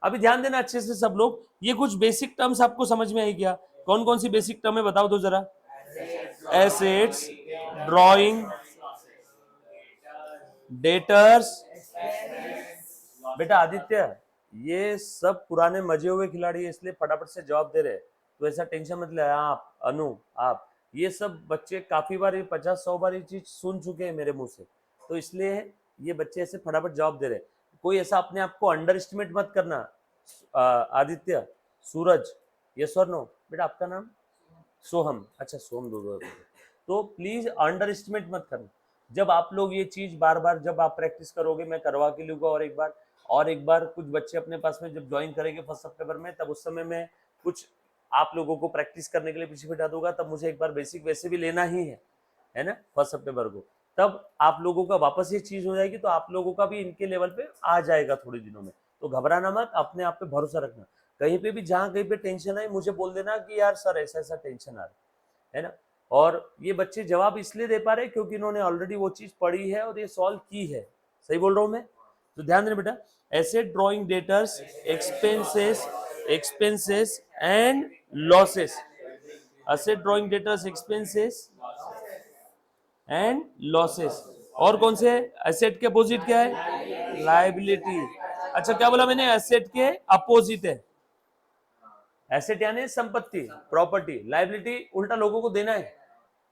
अभी ध्यान देना अच्छे से सब लोग। ये कुछ बेसिक टर्म्स आपको समझ में आई क्या? कौन कौन सी बेसिक टर्म है बताओ तो जरा। Assets, drawing, debtors. बेटा आदित्य, ये सब पुराने मजे हुए खिलाड़ी है, इसलिए फटाफट से जवाब दे रहे, तो ऐसा टेंशन मत ले। आप अनु, आप ये सब बच्चे काफी बार, 50-100 बार ये चीज सुन चुके हैं मेरे मुंह से, तो इसलिए ये बच्चे ऐसे फटाफट जवाब दे रहे। कोई ऐसा अपने आप को अंडर एस्टिमेट मत करना। आदित्य, सूरज, यस और नो? बेटा आपका नाम? सोहम। अच्छा सोहम दो। तो प्लीज अंडर एस्टिमेट मत करना। जब आप लोग ये चीज बार बार जब आप प्रैक्टिस करोगे, मैं करवा के लूंगा और एक बार कुछ बच्चे अपने पास में जब ज्वाइन करेंगे 1 सितंबर में, तब उस समय में कुछ आप लोगों को प्रैक्टिस करने के लिए पीछे बिठा दूंगा। तब मुझे एक बार बेसिक वैसे भी लेना ही है ना, 1 सितंबर को। तब आप लोगों का वापस ये चीज हो जाएगी, तो आप लोगों का भी इनके लेवल पे आ जाएगा थोड़े दिनों में। तो घबराना मत, अपने आप पे भरोसा रखना। कहीं पे भी जहां कहीं पे टेंशन है, मुझे बोल देना कि यार सर ऐसा ऐसा टेंशन आ रहा है ना। और ये बच्चे जवाब इसलिए दे पा रहे क्योंकि इन्होंने ऑलरेडी वो चीज पढ़ी है और ये सॉल्व की है। सही बोल रहा हूं मैं? तो ध्यान देना बेटा। Asset, drawing, debtors, expenses and losses. Asset, drawing, debtors, expenses and losses. और कौन से? एसेट के अपोजिट क्या है? लायबिलिटी। अच्छा क्या बोला मैंने? एसेट के अपोजिट है। एसेट यानी संपत्ति, प्रॉपर्टी। लायबिलिटी उल्टा लोगों को देना है।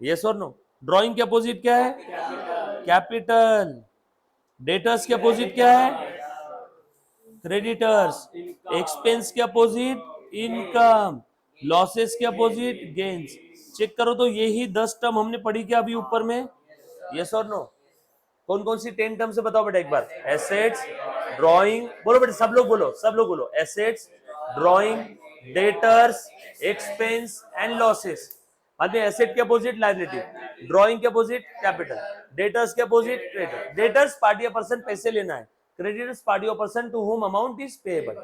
यस और नो? ड्रॉइंग के अपोजिट क्या है? कैपिटल। डेटर्स के अपोजिट क्या है? क्रेडिटर्स। एक्सपेंस के अपोजिट इनकम। लॉसेस के अपोजिट गेन्स। चेक करो तो यही 10 टर्म हमने पढ़ी क्या अभी ऊपर में? यस और नो? कौन कौन सी 10 टर्म से बताओ बेटा एक बार। एसेट्स, ड्रॉइंग, बोलो बेटा सब लोग बोलो, सब लोग बोलो। Assets, drawing, debtors, expense and losses. बाद में एसेट के अपोजिट लायबिलिटी, ड्रॉइंग के अपोजिट कैपिटल, डेटर्स के अपोजिट क्रेडिटर। डेटर्स पार्टी या पर्सन पैसे लेना है, क्रेडिटर्स पार्टी और person to whom amount is payable,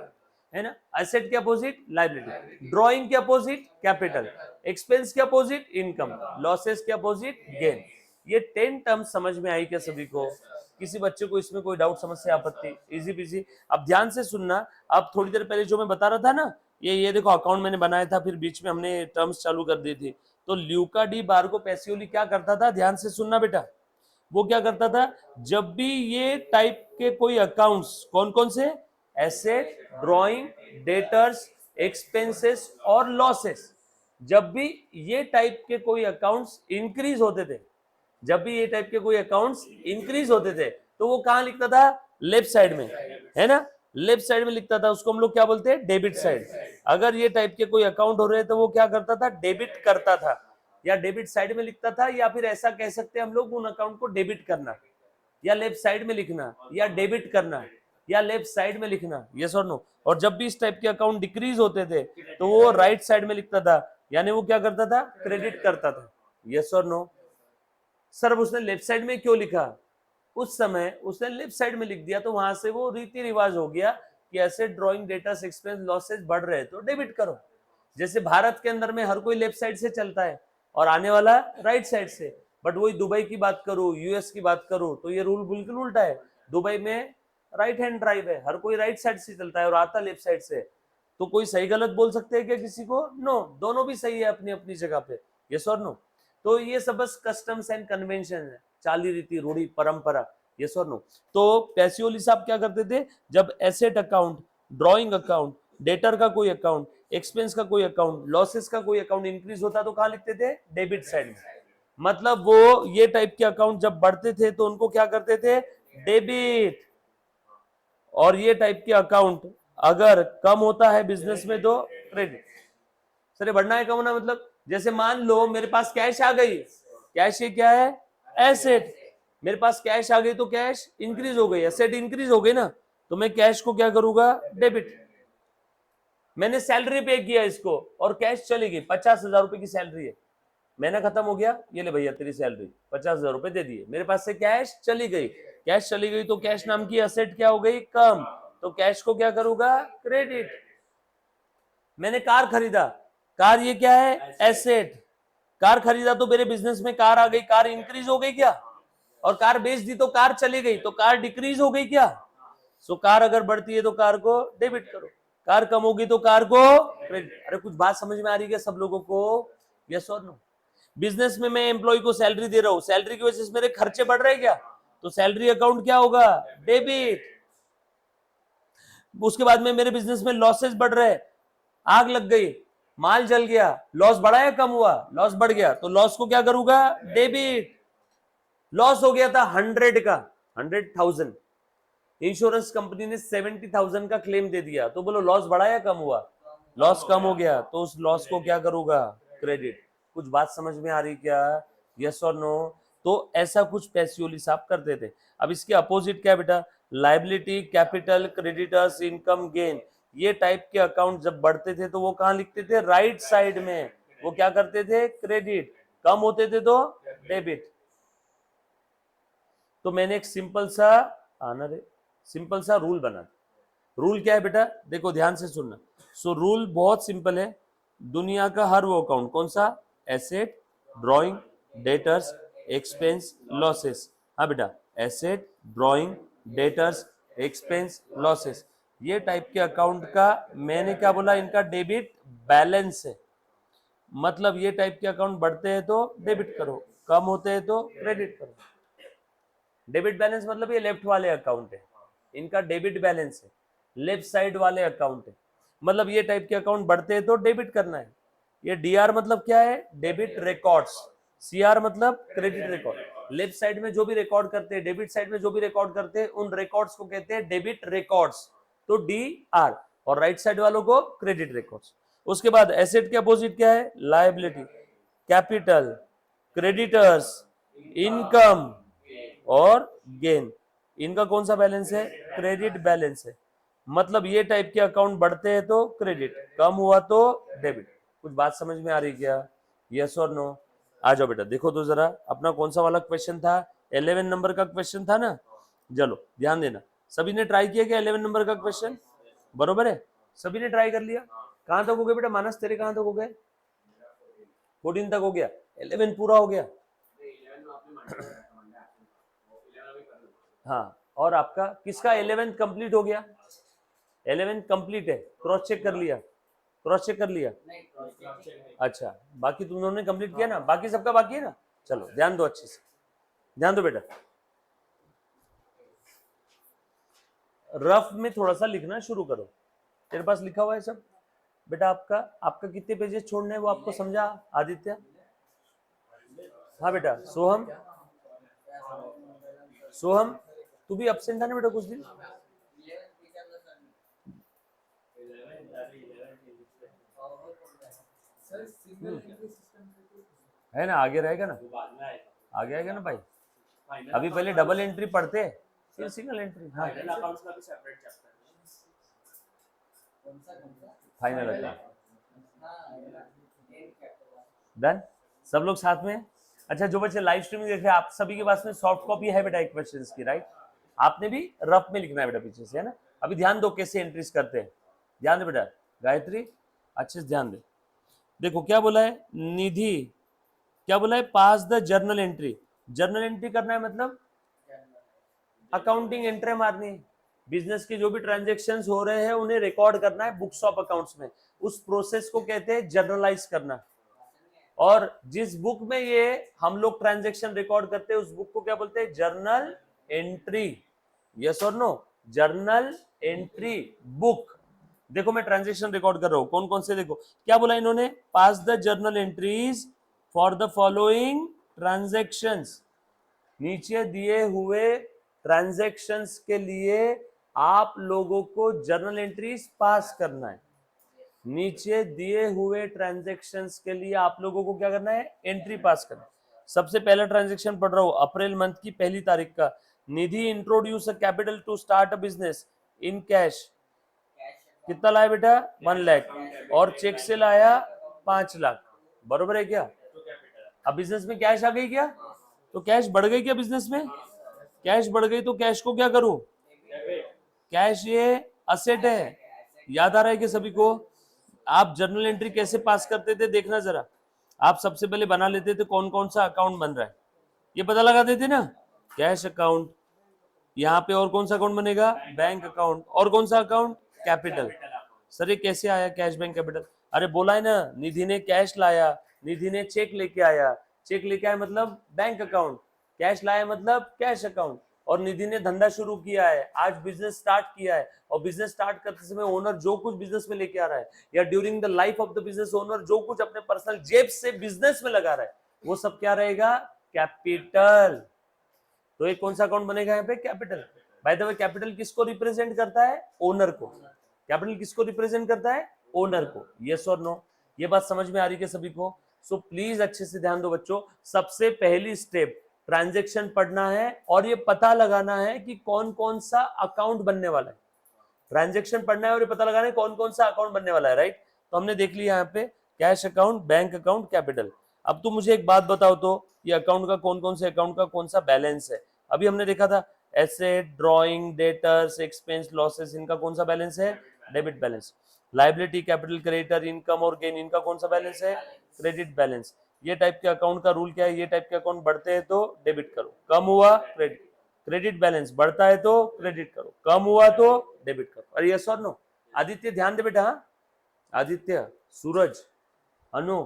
है ना। एसेट के अपोजिट लायबिलिटी, ड्रॉइंग के अपोजिट कैपिटल, एक्सपेंस के अपोजिट इनकम, लॉसेस के अपोजिट गेन। ये 10 टर्म समझ में आई क्या सभी को? किसी बच्चे को इसमें कोई डाउट, समस्या, आपत्ति? Easy PG. अब ध्यान से सुनना। अब थोड़ी देर पहले जो मैं बता रहा था ना, ये देखो अकाउंट मैंने बनाया था, फिर बीच में हमने टर्म्स चालू कर दी थी। तो ल्यूका डी बार्गो पैसियोली क्या करता था? ध्यान से सुनना बेटा। वो क्या करता था, जब भी ये टाइप के कोई अकाउंट्स, कौन कौन से? एसेट, ड्रॉइंग, डेटर्स, एक्सपेंसेस और लॉसेस, जब भी ये टाइप के कोई अकाउंट्स इंक्रीज होते थे, जब भी ये टाइप के कोई अकाउंट्स इंक्रीज होते थे, तो वो कहां लिखता था? लेफ्ट साइड में, है ना। लेफ्ट साइड में लिखता था, उसको हम लोग क्या बोलते हैं? Debit side. अगर ये टाइप के कोई अकाउंट हो रहे तो वो क्या करता था? डेबिट करता था, या डेबिट साइड में लिखता था, या फिर ऐसा कह सकते हैं हम लोग, उन अकाउंट को डेबिट करना, या लेफ्ट साइड में लिखना, या डेबिट करना, या लेफ्ट साइड में लिखना। यस और नो? और जब भी इस टाइप के अकाउंट डिक्रीज होते थे तो वो राइट साइड में लिखता था, यानी वो क्या करता था? क्रेडिट करता था। यस और नो? सर अब उसने लेफ्ट साइड में क्यों लिखा? उस समय उसने लेफ्ट साइड में लिख दिया, तो वहां से वो रीति रिवाज हो गया कि asset, drawing, debtors, expense, losses बढ़ रहे तो डेबिट करो। जैसे भारत के अंदर में हर कोई लेफ्ट साइड से चलता है और आने वाला राइट साइड से, बट वही दुबई की बात करूं, यूएस की बात करूं, तो ये रूल बिल्कुल उल्टा है। दुबई में राइट हैंड ड्राइव है, हर कोई राइट साइड से चलता है और आता लेफ्ट साइड से। तो कोई सही गलत बोल सकते हैं क्या किसी को? नो, दोनों भी सही है अपनी अपनी जगह पे। यस और नो? तो ये सब बस कस्टम्स एंड कन्वेंशन है, चाली रीति, रूढ़ी, परंपरा। यस और नो? तो पैसियोली साहब क्या करते थे, जब asset account, drawing account, debtor का कोई अकाउंट, एक्सपेंस का कोई अकाउंट, लॉसेस का कोई अकाउंट इंक्रीज होता तो कहां लिखते थे? डेबिट साइड में। मतलब वो ये टाइप के अकाउंट जब बढ़ते थे तो उनको क्या करते थे? डेबिट। और ये टाइप के अकाउंट अगर कम होता है बिजनेस में तो क्रेडिट। सर बढ़ना है कम होना मतलब, जैसे मान लो मेरे पास कैश आ गई, कैश ये क्या है? एसेट। मेरे पास कैश आ गई तो कैश इंक्रीज हो गई, एसेट इंक्रीज हो गई ना, तो मैं कैश को क्या करूंगा? डेबिट। मैंने सैलरी पे किया इसको और कैश चली गई, 50,000 रुपए की सैलरी है, महीना खत्म हो गया, ये ले भैया तेरी सैलरी, 50,000 रुपए दे दिए, मेरे पास से कैश चली गई। कैश चली गई तो कैश नाम की एसेट क्या हो गई? कम। तो कैश को क्या करूंगा? क्रेडिट। मैंने कार खरीदा, कार ये क्या है? एसेट। कार खरीदा तो मेरे बिजनेस में कार आ गई, कार इंक्रीज हो गई क्या? और कार बेच दी तो कार चली गई, तो कार डिक्रीज हो गई क्या? सो कार अगर बढ़ती है तो कार को डेबिट करो, कार कम होगी तो कार को क्रेडिट। अरे कुछ बात समझ में आ रही है सब लोगों को? यस और नो? बिजनेस में मैं एम्प्लॉय को सैलरी दे रहा हूं, सैलरी की वजह से मेरे खर्चे बढ़ रहे हैं क्या? तो सैलरी अकाउंट क्या होगा? डेबिट। उसके बाद में मेरे बिजनेस में लॉसेस बढ़ रहे हैं, आग लग गई, माल जल गया, लॉस बढ़ा या कम हुआ? लॉस बढ़ गया, तो लॉस को क्या करूंगा? डेबिट। लॉस हो गया था 100 का, 100,000, इंश्योरेंस कंपनी ने 70,000 का क्लेम दे दिया, तो बोलो लॉस बढ़ा या कम हुआ? लॉस कम हो गया, तो उस लॉस को क्या करूंगा? क्रेडिट। कुछ बात समझ में आ रही क्या? यस और नो? तो ऐसा कुछ पैसियोली साहब करते थे। अब इसके अपोजिट क्या बेटा? Liability, capital, creditors, income, gain, ये टाइप के अकाउंट जब बढ़ते थे तो वो कहां लिखते थे? राइट साइड में। वो क्या करते थे? क्रेडिट। कम होते थे तो डेबिट। तो मैंने एक सिंपल सा रूल बना। रूल क्या है बेटा? देखो ध्यान से सुनना। सो रूल बहुत सिंपल है। दुनिया का हर वो अकाउंट, कौन सा? Asset, drawing, debtors, expense, losses. हाँ बेटा, asset, drawing, debtors, expense, losses, ये टाइप के अकाउंट का मैंने क्या बोला? इनका डेबिट बैलेंस है। मतलब ये टाइप के अकाउंट बढ़ते हैं तो डेबिट करो, कम होते हैं तो क्रेडिट करो। डेबिट बैलेंस मतलब ये लेफ्ट वाले अकाउंट है, इनका डेबिट बैलेंस है, लेफ्ट साइड वाले अकाउंट है। मतलब ये टाइप के अकाउंट बढ़ते हैं तो डेबिट करना है। ये डीआर मतलब क्या है? Debit records. सीआर मतलब क्रेडिट रिकॉर्ड। लेफ्ट साइड में जो भी रिकॉर्ड करते हैं, डेबिट साइड में जो भी रिकॉर्ड करते हैं, उन रिकॉर्ड्स को कहते हैं डेबिट रिकॉर्ड्स, तो डी आर। और राइट साइड वालों को क्रेडिट रिकॉर्ड्स। उसके बाद एसेट के अपोजिट क्या है? लायबिलिटी, कैपिटल, क्रेडिटर्स, इनकम और गेन। इनका कौन सा बैलेंस है? क्रेडिट बैलेंस है। मतलब ये टाइप के अकाउंट बढ़ते हैं तो क्रेडिट, कम हुआ तो डेबिट। कुछ बात समझ में आ रही क्या? यस और नो? आ जाओ बेटा, देखो तो जरा अपना कौन सा वाला क्वेश्चन था? 11 नंबर का क्वेश्चन था ना। चलो ध्यान देना, सभी ने ट्राई किया क्या 11 नंबर का क्वेश्चन? बरोबर है, सभी ने ट्राई कर लिया। कहां तक हो गए बेटा? मानस तेरे कहां तक हो गए? 14 तक हो गया, 11 पूरा हो गया। हाँ, और आपका किसका 11th कंप्लीट हो गया? 11th कंप्लीट है, क्रॉस चेक कर लिया? क्रॉस चेक कर लिया? अच्छा, बाकी तुम दोनों ने कंप्लीट किया ना? बाकी सबका बाकी है ना? चलो ध्यान दो, अच्छे से ध्यान दो बेटा। रफ में थोड़ा सा लिखना शुरू करो। तेरे पास लिखा हुआ है सब बेटा? आपका कितने पेजेस छोड़ने हैं वो आपको समझा आदित्य? हाँ बेटा, सोहम, सोहम तू भी एब्सेंट था ना बेटा कुछ दिन? सर सिंगल एंट्री सिस्टम है ना, आगे रहेगा ना, आगे आएगा ना भाई। अभी पहले डबल एंट्री पढ़ते फिर सिंगल एंट्री। हाँ, अकाउंट्स का भी सेपरेट चैप्टर है। Final account done. सब लोग साथ में? अच्छा, जो बच्चे लाइव स्ट्रीमिंग देख रहे हैं, आप सभी के पास में सॉफ्ट कॉपी है बेटा एक क्वेश्चन की, राइट? आपने भी रफ में लिखना है बेटा पीछे से, है ना? अभी ध्यान दो कैसे एंट्रीज करते हैं, ध्यान दे बेटा। गायत्री अच्छे से ध्यान दे। देखो क्या बोला है निधि, क्या बोला है? Pass the journal entry. Journal entry करना है मतलब अकाउंटिंग एंट्री मारनी है। बिजनेस के जो भी ट्रांजेक्शन्स हो रहे हैं उन्हें रिकॉर्ड करना है बुक्स ऑफ अकाउंट्स में। उस प्रोसेस को कहते हैं जर्नलाइज करना। और जिस बुक में ये हम लोग ट्रांजेक्शन रिकॉर्ड करते हैं उस बुक को क्या बोलते हैं? Journal entry. यस और नो? Journal entry book. देखो मैं ट्रांजेक्शन रिकॉर्ड कर रहा हूं, कौन कौन से, देखो क्या बोला इन्होंने? Pass the journal entries for the following transactions. नीचे दिए हुए ट्रांजेक्शंस के लिए आप लोगों को जर्नल एंट्रीज पास करना है। नीचे दिए हुए ट्रांजेक्शंस के लिए आप लोगों को क्या करना है? एंट्री पास करना है। सबसे पहला ट्रांजेक्शन पढ़ रहा हूं, अप्रैल मंथ की पहली तारीख का। Nidhi introduce a capital to start a business in cash. कितना लाया बेटा? 1 लाख। और चेक से लाया 5 लाख। बरोबर है क्या? अब बिजनेस में कैश आ गई क्या? तो कैश बढ़ गई क्या बिजनेस में? कैश बढ़ गई तो कैश को क्या करूं? कैश ये असेट है। याद आ रहा है कि सभी को? आप जर्नल एंट्री कैसे पास करते थे देखना जरा। आप सबसे पहले बना लेते थे कौन कौन सा अकाउंट बन रहा है, ये पता लगा देते ना। कैश अकाउंट, यहाँ पे और कौन सा अकाउंट बनेगा? Bank account. और कौन सा अकाउंट? कैपिटल। सर ये कैसे आया कैश बैंक कैपिटल? अरे बोला है ना, निधि ने कैश लाया, निधि ने चेक लेके आया, चेक लेके आया मतलब बैंक अकाउंट, कैश लाया मतलब कैश अकाउंट। और निधि ने धंधा शुरू किया है, आज बिजनेस स्टार्ट किया है। और बिजनेस स्टार्ट करते समय ओनर जो कुछ बिजनेस में लेके आ रहा है या during the life of the business owner जो कुछ अपने पर्सनल जेब से बिजनेस में लगा रहा है वो सब क्या रहेगा? कैपिटल। तो एक कौन सा अकाउंट बनेगा यहाँ पे? Capital. By the way capital किसको रिप्रेजेंट करता है? ओनर को। कैपिटल किसको रिप्रेजेंट करता है? ओनर को। यस और नो? ये बात समझ में आ रही है सभी को? सो प्लीज अच्छे से ध्यान दो बच्चों। सबसे पहली स्टेप ट्रांजैक्शन पढ़ना है और ये पता लगाना है कि कौन कौन सा अकाउंट बनने वाला है। ट्रांजैक्शन पढ़ना है और ये पता लगाना है कौन कौन सा अकाउंट बनने वाला है, राइट? तो हमने देख लिया यहाँ पे cash account, bank account, capital. अब तुम मुझे एक बात बताओ तो ये अकाउंट का कौन से अकाउंट का कौन सा बैलेंस है? अभी हमने देखा था asset, drawing, debtors, expense, losses, इनका कौन सा बैलेंस है? Debit balance. Liability, capital, creditor, income और गेन, इनका कौन सा बैलेंस है? Credit balance. ये टाइप के अकाउंट का रूल क्या है? ये टाइप के अकाउंट बढ़ते हैं तो डेबिट करो, कम हुआ क्रेडिट। क्रेडिट बैलेंस बढ़ता है तो क्रेडिट करो, कम हुआ तो डेबिट करो। अरे यस और नो? आदित्य ध्यान दे बेटा। हाँ आदित्य, सूरज, अनु,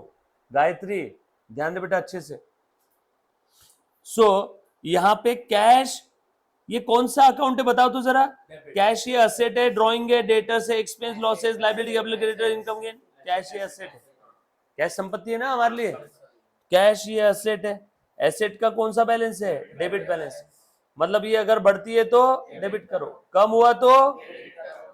गायत्री ध्यान दे बेटा अच्छे से। सो यहाँ पे कैश ये कौन सा अकाउंट है बताओ तो जरा। कैश ये असेट है, ड्रॉइंग है, डेटर्स है, expense, losses, liability, capital, creditor, income, gain. Cash ये असेट है, कैश संपत्ति है ना हमारे लिए। कैश ये असेट है, एसेट का कौन सा बैलेंस है? Debit balance. मतलब ये अगर बढ़ती है तो डेबिट करो, कम हुआ तो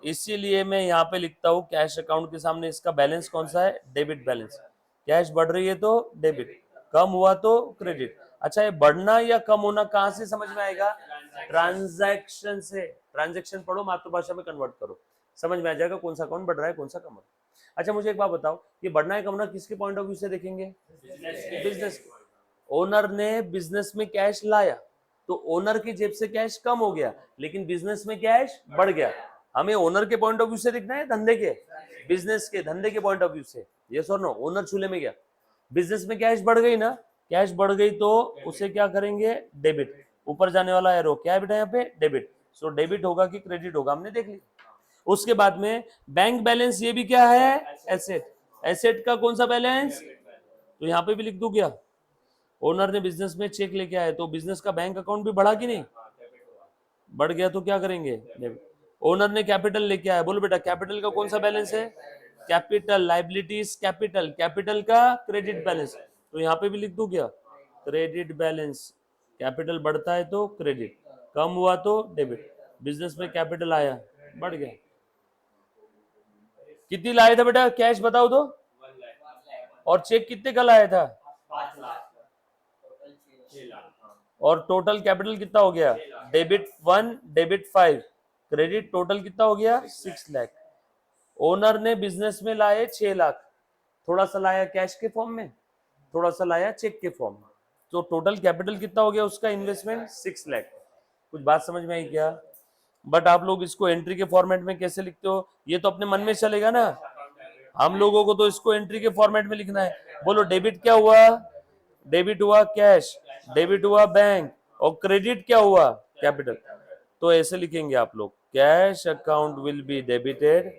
इसीलिए मैं यहाँ पे लिखता हूँ कैश अकाउंट के सामने इसका बैलेंस कौन सा है, डेबिट बैलेंस। कैश बढ़ रही है तो डेबिट, कम हुआ तो क्रेडिट। अच्छा, ये बढ़ना या कम होना कहाँ से समझ में आएगा, ट्रांजैक्शन से। ट्रांजैक्शन पढ़ो, मातृभाषा में कन्वर्ट करो, समझ में आ जाएगा कौन सा अकाउंट बढ़ रहा है कौन सा कम हो रहा है। अच्छा मुझे एक बात बताओ, ये बढ़ना है कम होना किसके पॉइंट ऑफ व्यू से देखेंगे, बिजनेस। ओनर ने बिजनेस में कैश लाया तो ओनर की जेब से कैश कम हो गया, लेकिन बिजनेस में कैश बढ़ गया। हमें ओनर के पॉइंट ऑफ व्यू से देखना है, धंधे के, बिजनेस के, धंधे के पॉइंट ऑफ व्यू से। यस और नो, ओनर चूल्हे में गया, बिजनेस में कैश बढ़ गई ना, कैश बढ़ गई तो उसे क्या करेंगे, डेबिट। ऊपर जाने वाला एरो क्या है बेटा यहाँ पे, डेबिट। सो डेबिट होगा कि क्रेडिट होगा, हमने देख लिया। उसके बाद में बैंक बैलेंस, ये भी क्या है, एसेट। एसेट का कौन सा बैलेंस, तो यहाँ पे भी लिख दूं क्या, ओनर ने बिजनेस में चेक लेके आए तो बिजनेस का बैंक अकाउंट भी बढ़ा कि नहीं, बढ़ गया तो क्या करेंगे, डेबिट। ओनर ने कैपिटल लेके आया, बोलो बेटा कैपिटल का कौन सा बैलेंस है, कैपिटल। लाइबिलिटीज कैपिटल, कैपिटल का क्रेडिट बैलेंस, तो यहाँ पे भी लिख दूं क्या, क्रेडिट बैलेंस। कैपिटल बढ़ता है तो क्रेडिट, कम हुआ तो डेबिट। बिजनेस में कैपिटल आया, बढ़ गया। कितनी लाया था बेटा कैश, बताओ तो, और चेक कितने का लाया था, 6 लाख। और टोटल कैपिटल कितना हो गया, डेबिट 1 डेबिट 5 क्रेडिट, टोटल कितना हो गया 6 लाख। ओनर ने बिजनेस में लाए 6 लाख, थोड़ा सा लाया कैश के फॉर्म में, थोड़ा सा लाया चेक के फॉर्म में, तो टोटल कैपिटल कितना हो गया उसका, इन्वेस्टमेंट 6 लाख। कुछ बात समझ में आई क्या। बट आप लोग इसको एंट्री के फॉर्मेट में कैसे लिखते हो, ये तो अपने मन में चलेगा ना, हम लोगों को तो इसको एंट्री के फॉर्मेट में लिखना है। बोलो डेबिट क्या हुआ, डेबिट हुआ कैश, डेबिट हुआ बैंक, और क्रेडिट क्या हुआ, कैपिटल। तो ऐसे लिखेंगे आप लोग, cash account will be debited,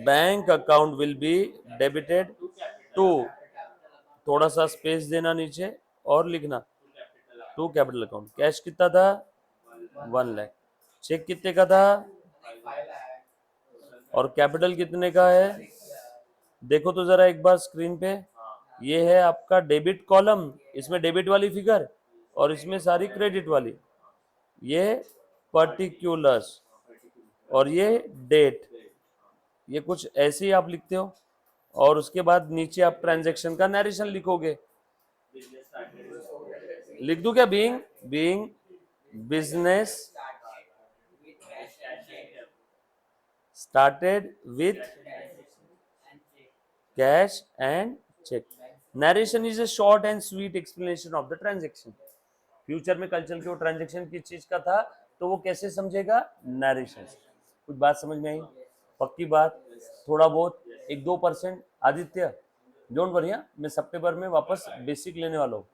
bank account will be debited to, थोड़ा सा स्पेस देना नीचे और लिखना टू कैपिटल अकाउंट। कैश कितना था 1 लाख, चेक कितने का था, और कैपिटल कितने का है, देखो तो जरा एक बार स्क्रीन पे, ये है आपका डेबिट कॉलम, इसमें डेबिट वाली फिगर और इसमें सारी क्रेडिट वाली, ये पर्टिकुलर्स और ये डेट, ये कुछ ऐसे ही आप लिखते हो, और उसके बाद नीचे आप ट्रांजैक्शन का नरेशन लिखोगे। लिख दूं क्या, being business started with cash and cheque. Narration is a short and sweet explanation of the transaction. Future में कल चल के वो ट्रांजैक्शन किस चीज का था तो वो कैसे समझेगा, नरेशन। कुछ बात समझ में आई, पक्की बात, थोड़ा बहुत 1-2%। आदित्य डोंट वरी, मैं सितंबर में वापस बेसिक लेने वाला हूँ।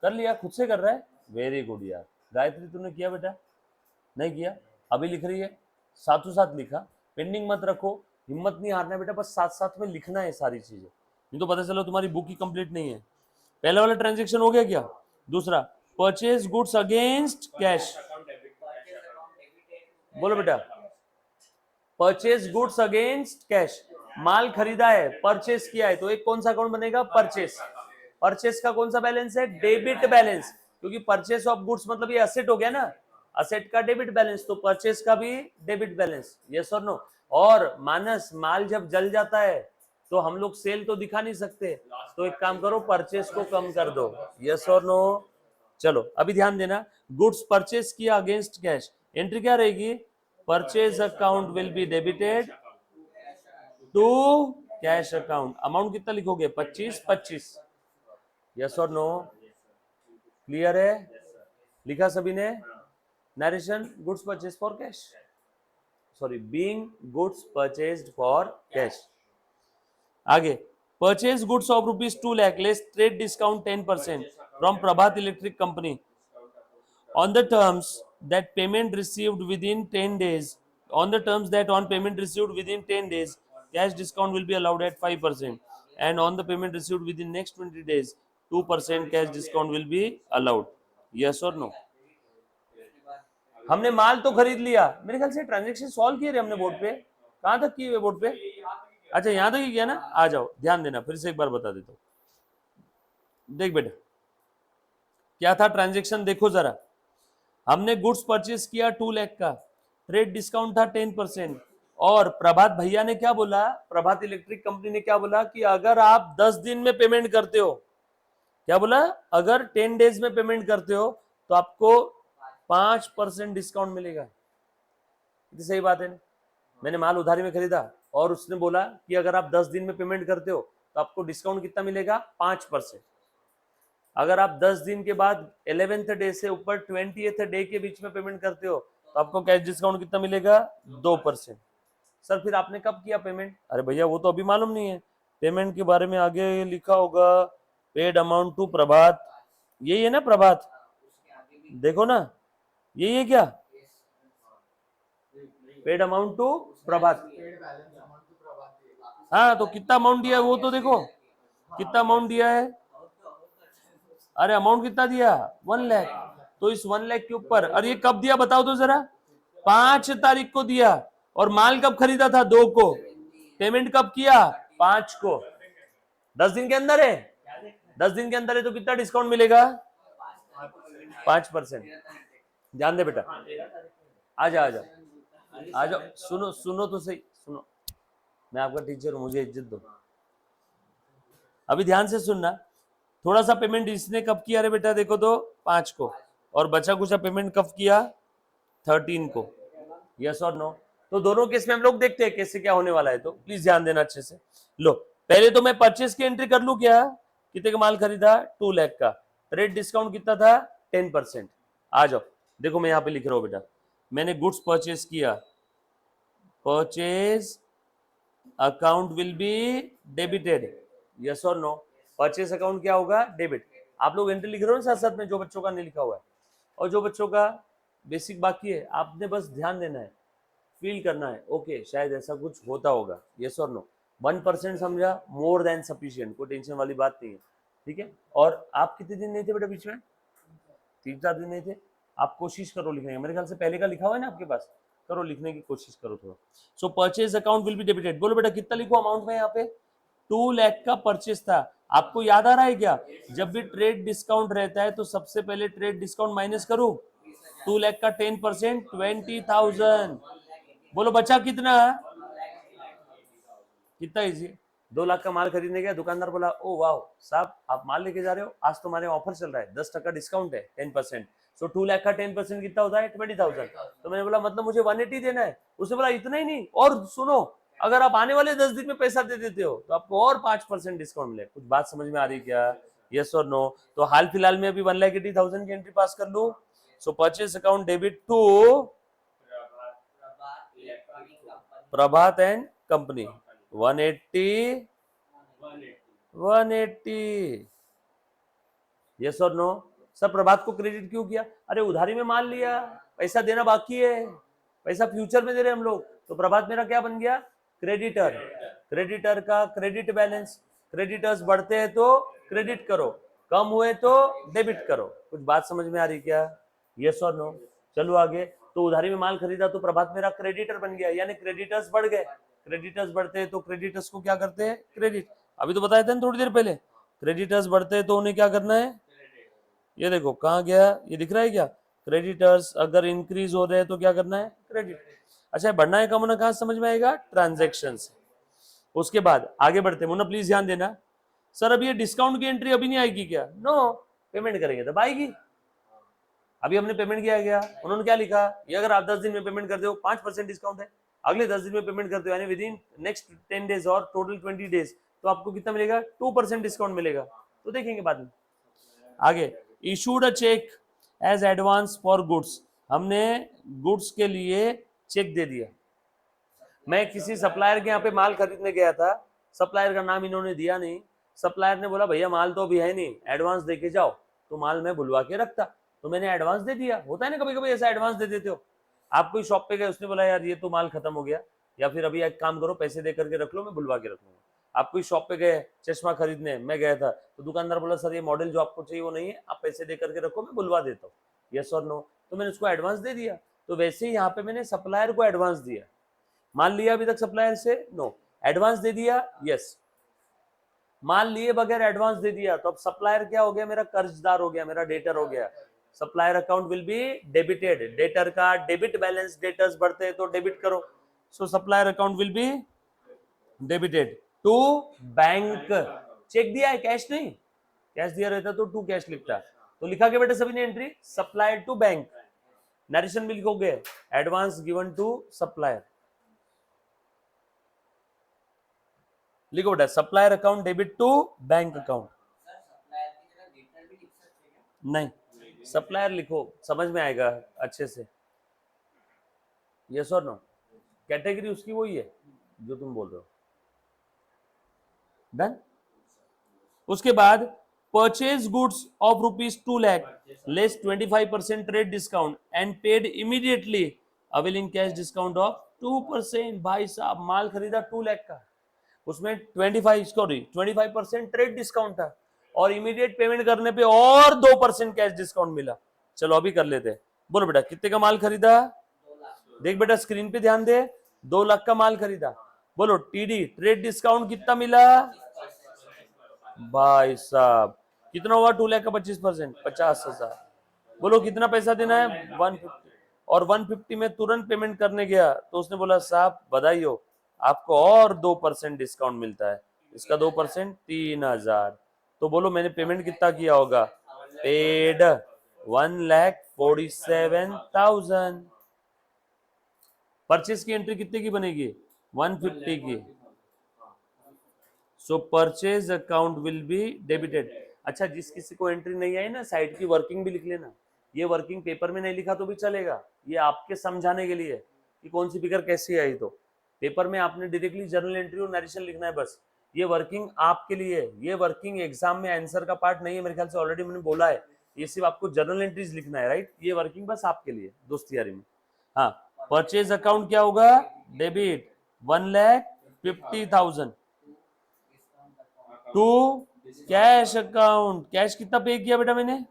कर लिया, खुद से कर रहा है, वेरी गुड यार। गायत्री तूने किया बेटा, नहीं किया, अभी लिख रही है, साथों साथ लिखा, पेंडिंग मत रखो, हिम्मत नहीं हारना बेटा, बस साथ साथ में लिखना है सारी चीजें, नहीं तो पता चलो तुम्हारी बुक ही कंप्लीट नहीं है। पहला वाला ट्रांजैक्शन हो गया क्या, दूसरा परचेज गुड्स अगेंस्ट कैश, बोलो बेटा, परचेज गुड्स अगेंस्ट कैश, माल खरीदा है, परचेज किया है, तो एक कौन सा अकाउंट बनेगा, परचेज। परचेज का कौन सा बैलेंस है, डेबिट बैलेंस, क्योंकि परचेज ऑफ गुड्स मतलब ये असेट हो गया ना, असेट का डेबिट बैलेंस, तो परचेज का भी डेबिट बैलेंस। यस और नो। और मानस, माल जब जल जाता है तो हम लोग सेल तो दिखा नहीं सकते, तो एक काम करो, परचेज को कम कर दो। यस और नो। चलो अभी ध्यान देना, गुड्स परचेज किया अगेंस्ट कैश, एंट्री क्या रहेगी, purchase account will be debited to cash account. Amount कितना लिखोगे, 25-25। यस और नो, क्लियर है, लिखा सभी ने। Narration, goods purchase for cash, sorry being goods purchased for cash. आगे, purchase goods of ₹2 lakh less trade discount 10% from Prabhat electric company on the terms that payment received within 10 days, on the terms that on payment received within 10 days cash discount will be allowed at 5%, and on the payment received within next 20 days 2% cash discount will be allowed. Yes or no? हमने माल तो खरीद लिया, मेरे ख्याल से transaction solve किए रे हमने बोर्ड पे, कहां तक किए हुए बोर्ड पे, अच्छा यहां तक ही किया ना। आ जाओ ध्यान देना, फिर से एक बार बता देता हूं। देख बेटा क्या था ट्रांजैक्शन, देखो जरा, हमने गुड्स परचेस किया 2 लाख का, ट्रेड डिस्काउंट था 10%, और प्रभात भैया ने क्या बोला, प्रभात इलेक्ट्रिक कंपनी ने क्या बोला कि अगर आप 10 दिन में पेमेंट करते हो, क्या बोला, अगर 10 डेज में पेमेंट करते हो तो आपको 5% डिस्काउंट मिलेगा। ये सही बात है ना? मैंने माल उधारी में खरीदा और उसने बोला कि अगर आप 10 दिन में पेमेंट करते हो तो आपको डिस्काउंट कितना मिलेगा, 5%। अगर आप 10 दिन के बाद 11th डे से ऊपर 20th डे के बीच में पेमेंट करते हो तो आपको कैश डिस्काउंट कितना मिलेगा, 2%। सर फिर आपने कब किया पेमेंट? अरे भैया वो तो अभी मालूम नहीं है, पेमेंट के बारे में आगे लिखा होगा, पेड अमाउंट टू प्रभात, यही है ना प्रभात, देखो ना यही है क्या, paid amount to Prabhat. Paid balance amount to Prabhat. हाँ तो कितना अमाउंट दिया है वो तो देखो, कितना अमाउंट दिया है, अरे अमाउंट कितना दिया, 1 लाख। तो इस 1 लाख के ऊपर, अरे ये कब दिया बताओ तो जरा, 5 तारीख को दिया, और माल कब खरीदा था, 2 को, पेमेंट कब किया, 5 को, 10 दिन के अंदर है, 10 दिन के अंदर है, तो कितना डिस्काउंट मिलेगा, 5%। ध्यान दे बेटा, आजा आजा आ जाओ, सुनो सुनो तो सही, सुनो, मैं आपका टीचर हूं, मुझे इज्जत दो। अभी ध्यान से सुनना, थोड़ा सा पेमेंट इसने कब किया रे बेटा, देखो तो 5 को, और बचा कुछ पेमेंट कब किया, 13 को, यस और नो। तो दोनों केस में हम लोग देखते हैं कैसे क्या होने वाला है, तो प्लीज ध्यान देना अच्छे से। लो पहले तो मैं परचेस की एंट्री कर लू क्या, कितने का माल खरीदा, 2 लाख का, ट्रेड डिस्काउंट कितना था, 10%। आ जाओ, देखो मैं यहाँ पे लिख रहा हूँ बेटा, मैंने गुड्स परचेस किया, purchase account will be debited, yes और नो। परचेस अकाउंट क्या होगा, डेबिट। आप लोग एंट्री लिख रहे हो साथ साथ में, जो बच्चों का नहीं लिखा हुआ है, और जो बच्चों का बेसिक बाकी है, आपने बस ध्यान देना है, फील करना है, ओके शायद ऐसा कुछ होता होगा, यस और नो। 1% समझा, मोर देन सफिशिएंट, कोई टेंशन वाली बात नहीं है, ठीक है। और आप कितने दिन नहीं थे बेटा बीच में, 3-4 दिन नहीं थे। आप कोशिश करो लिखने की, मेरे ख्याल से पहले का लिखा हुआ है ना आपके पास, करो लिखने की कोशिश करो थोड़ा। सो purchase account will be debited, बोलो बेटा कितना लिखो अमाउंट में, यहाँ पे 2 लाख का परचेस था। आपको याद आ रहा है क्या, जब भी ट्रेड डिस्काउंट रहता है तो सबसे पहले ट्रेड डिस्काउंट माइनस करो, 2 लाख का 10% 20,000, बोलो बचा कितना, कितना इजी, 2 लाख का माल खरीदने गया, दुकानदार बोला ओ वाह साहब आप माल लेके जा रहे हो, आज तुम्हारे ऑफर चल रहा है, 10% डिस्काउंट है, 10%, सो 2 लाख का 10% कितना होता है, 20,000। तो मैंने बोला मतलब मुझे 180 देना है, उसने बोला इतना ही नहीं, और सुनो अगर आप आने वाले 10 दिन में पैसा दे देते हो तो आपको और 5% डिस्काउंट मिले। कुछ बात समझ में आ रही क्या, यस और नो। तो हाल फिलहाल में अभी 1,80,000 की एंट्री पास कर लू। So purchase account debit to Prabhat and company, 180 yes और नो। सब प्रभात को क्रेडिट क्यों किया, अरे उधारी में माल लिया, पैसा देना बाकी है, पैसा फ्यूचर में दे रहे हम लोग, तो प्रभात मेरा क्या बन गया, क्रेडिटर। क्रेडिटर का क्रेडिट बैलेंस, क्रेडिटर्स बढ़ते हैं तो क्रेडिट करो, कम हुए तो डेबिट करो। कुछ बात समझ में आ रही क्या, यस और नो। चलो आगे, तो उधारी में माल खरीदा तो प्रभात मेरा क्रेडिटर बन गया, यानी क्रेडिटर्स बढ़ गए, क्रेडिटर्स बढ़ते हैं तो क्रेडिटर्स को क्या करते हैं, क्रेडिट। अभी तो बताया था ना थोड़ी देर पहले, क्रेडिटर्स बढ़ते हैं तो उन्हें क्या करना है, ये देखो कहाँ गया, ये दिख रहा है क्या, क्रेडिटर्स अगर इंक्रीज हो रहे हैं तो क्या करना है, क्रेडिट। अच्छा बढ़ना है कम होना कहाँ समझ में आएगा, ट्रांजेक्शन से। उसके बाद आगे बढ़ते, मुन्ना प्लीज ध्यान देना, सर अभी ये डिस्काउंट की एंट्री अभी नहीं आएगी क्या, नो पेमेंट करेंगे तब आएगी। अभी हमने पेमेंट किया गया, उन्होंने क्या लिखा, ये अगर आप 10 दिन में पेमेंट करते हो 5% डिस्काउंट है, अगले 10 दिन में पेमेंट करते हो यानी विद इन नेक्स्ट 10 डेज और टोटल 20 डेज, तो आपको कितना मिलेगा, 2% डिस्काउंट मिलेगा। तो देखेंगे बाद में आगे। Issued a cheque as advance for goods, हमने गुड्स के लिए चेक दे दिया। मैं किसी सप्लायर के यहाँ पे माल खरीदने गया था, सप्लायर का नाम इन्होंने दिया नहीं, सप्लायर ने बोला भैया माल तो अभी है नहीं, एडवांस दे के जाओ, तो माल मैं बुलवा के रखता, तो मैंने एडवांस दे दिया। होता है ना कभी कभी ऐसा, एडवांस दे देते हो। आप कोई शॉप पे गए, उसने बोला यार ये तो माल खत्म हो गया, या फिर अभी एक काम करो पैसे दे करके रख लो, मैं बुलवा के रख लूंगा। आप कोई शॉप पे गए चश्मा खरीदने, मैं गया था, तो दुकानदार बोला सर ये मॉडल जो आपको चाहिए वो नहीं है, आप पैसे दे करके रखो मैं बुलवा देता हूँ, यस और नो। तो मैंने उसको एडवांस दे दिया। तो वैसे ही यहाँ पे मैंने सप्लायर को एडवांस दिया, माल लिया अभी तक सप्लायर से, नो, एडवांस दे दिया, यस। माल लिए बगैर एडवांस दे दिया, तो अब सप्लायर क्या हो गया, मेरा कर्जदार हो गया, मेरा डेटर हो गया। Supplier account will be debited, debtor का डेबिट बैलेंस, डेटर्स बढ़ते हैं तो डेबिट करो, so supplier account will be debited to bank. Cheque दिया है, कैश नहीं, कैश दिया रहता तो टू कैश लिखता, तो लिखा के बेटा सभी ने entry supplier to bank. Narration भी लिखोगे एडवांस गिवन टू सप्लायर, लिखो बेटा supplier account debit to bank account. नहीं, सप्लायर लिखो, समझ में आएगा अच्छे से। यस और नो, कैटेगरी उसकी वही है जो तुम बोल रहे हो। डन। उसके बाद purchase goods of ₹2 lakh less 25% trade discount and paid immediately availing cash discount of 2%। भाई साहब माल खरीदा 2 लाख का, उसमें 25% ट्रेड डिस्काउंट था और इमीडिएट पेमेंट करने पे और 2% कैश डिस्काउंट मिला। चलो अभी कर लेते हैं, बोलो बेटा कितने का माल खरीदा? देख बेटा स्क्रीन पे ध्यान दे, 2 लाख का माल खरीदा, बोलो टीडी ट्रेड डिस्काउंट कितना मिला? भाई साहब कितना हुआ? 2 लाख का 25%, 50,000। बोलो कितना पैसा देना है? 150। और 150 में तुरंत पेमेंट करने गया तो उसने बोला साहब बधाई हो, आपको और 2% डिस्काउंट मिलता है, इसका 2% 3,000। तो बोलो मैंने पेमेंट कितना किया होगा? पेड 1,47,000। परचेस की एंट्री कितने की बनेगी? 150 की। सो purchase account will be debited. अच्छा जिस किसी को एंट्री नहीं आई ना, साइड की वर्किंग भी लिख लेना। ये वर्किंग पेपर में नहीं लिखा तो भी चलेगा, ये आपके समझाने के लिए कि कौन सी फिगर कैसी आई। तो पेपर में आपने डायरेक्टली जर्नल एंट्री और नरेशन लिखना है बस, ये वर्किंग आपके लिए है, ये वर्किंग एग्जाम में आंसर का पार्ट नहीं है, मेरे ख्याल से ऑलरेडी मैंने बोला है, ये सिर्फ आपको जर्नल एंट्रीज लिखना है, राइट। ये वर्किंग बस आपके लिए दोस्त यारी में। हाँ, परचेज अकाउंट क्या होगा? Debit 1,50,000 to cash account. Cash कितना पे किया बेटा मैंने?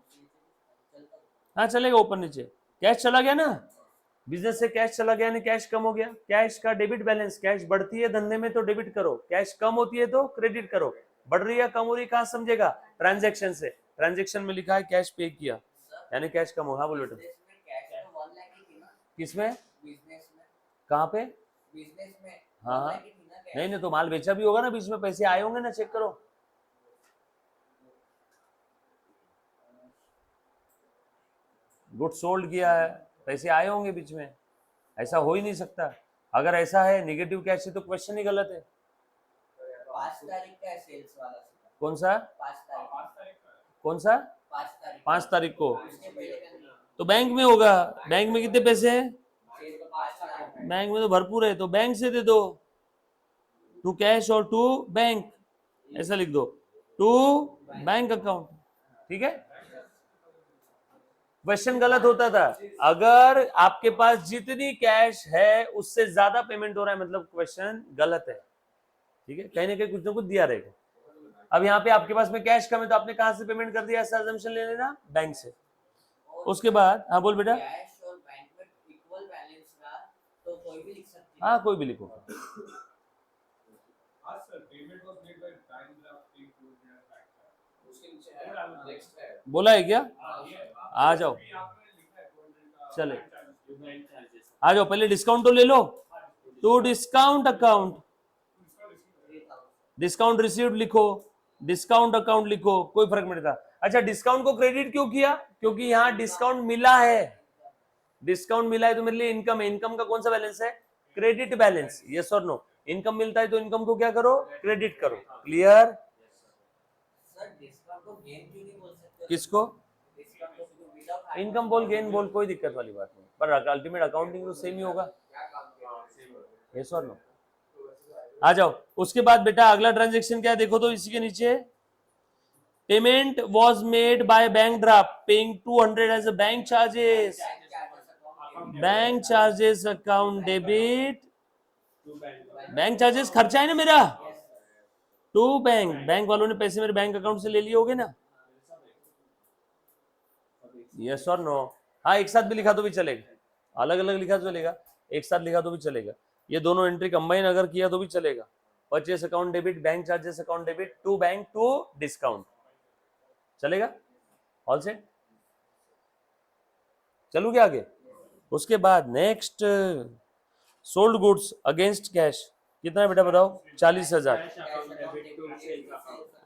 हाँ चलेगा, ऊपर नीचे कैश चला गया ना, बिजनेस से कैश चला गया, नहीं कैश कम हो गया। कैश का डेबिट बैलेंस, कैश बढ़ती है धंधे में तो डेबिट करो, कैश कम होती है तो क्रेडिट करो। बढ़ रही है कम हो रही कहाँ समझेगा? ट्रांजैक्शन से। ट्रांजैक्शन में लिखा है कैश पे किया यानी कैश कम हो। हाँ बोलो बेटा। किसमें? कहाँ पे? हाँ नहीं नहीं, तो माल बेचा भी होगा ना, बीच में पैसे आए होंगे ना, चेक करो। गुड सोल्ड किया है, पैसे आए होंगे बीच में, ऐसा हो ही नहीं सकता। अगर ऐसा है नेगेटिव कैश है तो क्वेश्चन ही गलत है। 5 तारीख का है सेल्स वाला। कौन सा? 5 तारीख। कौन सा? 5 तारीख। 5 तारीख को उसके पहले का नहीं। तो बैंक में होगा। बैंक में कितने पैसे हैं? सेल तो 5 तारीख। बैंक में तो भरपूर है, तो बैंक से दे दो, टू कैश और टू बैंक, ऐसा लिख दो, टू बैंक अकाउंट। ठीक है, क्वेश्चन गलत होता था अगर आपके पास जितनी कैश है उससे ज्यादा पेमेंट हो रहा है, मतलब क्वेश्चन गलत है। ठीक है, कहीं ना कहीं कुछ ना कुछ दिया रहेगा। अब यहाँ पे आपके पास में कैश कम है तो आपने कहां से पेमेंट कर दिया, ऐसा अजम्पशन ले लेना, बैंक से। उसके बाद हाँ बोल बेटा। कैश और बैंक में इक्वल बैलेंस का तो कोई भी लिख सकती है। हाँ कोई भी लिखो। हाँ sir, payment was made by time draft team to bank. उसके नीचे है नेक्स्ट है, बोला है क्या? आ जाओ चले, आ जाओ, पहले डिस्काउंट तो ले लो, to discount account, discount received लिखो, डिस्काउंट अकाउंट लिखो, कोई फर्क नहीं पड़ता। अच्छा डिस्काउंट को क्रेडिट क्यों किया? क्योंकि यहाँ डिस्काउंट मिला है, डिस्काउंट मिला है तो मेरे लिए इनकम है। इनकम का कौन सा बैलेंस है? Credit balance. यस और नो? इनकम मिलता है तो इनकम को क्या करो? क्रेडिट करो। क्लियर? सर डिस्काउंट को गेन क्यों नहीं बोल सकते? किसको? डिस्काउंट को तो विदाउट इनकम बोल, गेन बोल, कोई दिक्कत वाली बात नहीं, पर अल्टीमेट अकाउंटिंग तो सेम ही होगा। यस और नो? आ जाओ। उसके बाद बेटा अगला ट्रांजैक्शन क्या है देखो तो इसी के नीचे, payment was made by bank draft paying 200 as a bank charges. Bank charges account debit, bank charges खर्चा है ना मेरा, टू बैंक, बैंक वालों ने पैसे मेरे बैंक अकाउंट से ले लिए होंगे ना। यस और नो? हाँ एक साथ भी लिखा तो भी चलेगा, अलग अलग लिखा तो चलेगा, एक साथ लिखा तो भी चलेगा, ये दोनों एंट्री कंबाइन अगर किया तो भी चलेगा। Purchase account debit, bank charges account debit, to bank to discount, चलेगा। All set? चलू क्या आगे? उसके बाद next sold goods against cash कितना है बेटा बताओ? 40,000।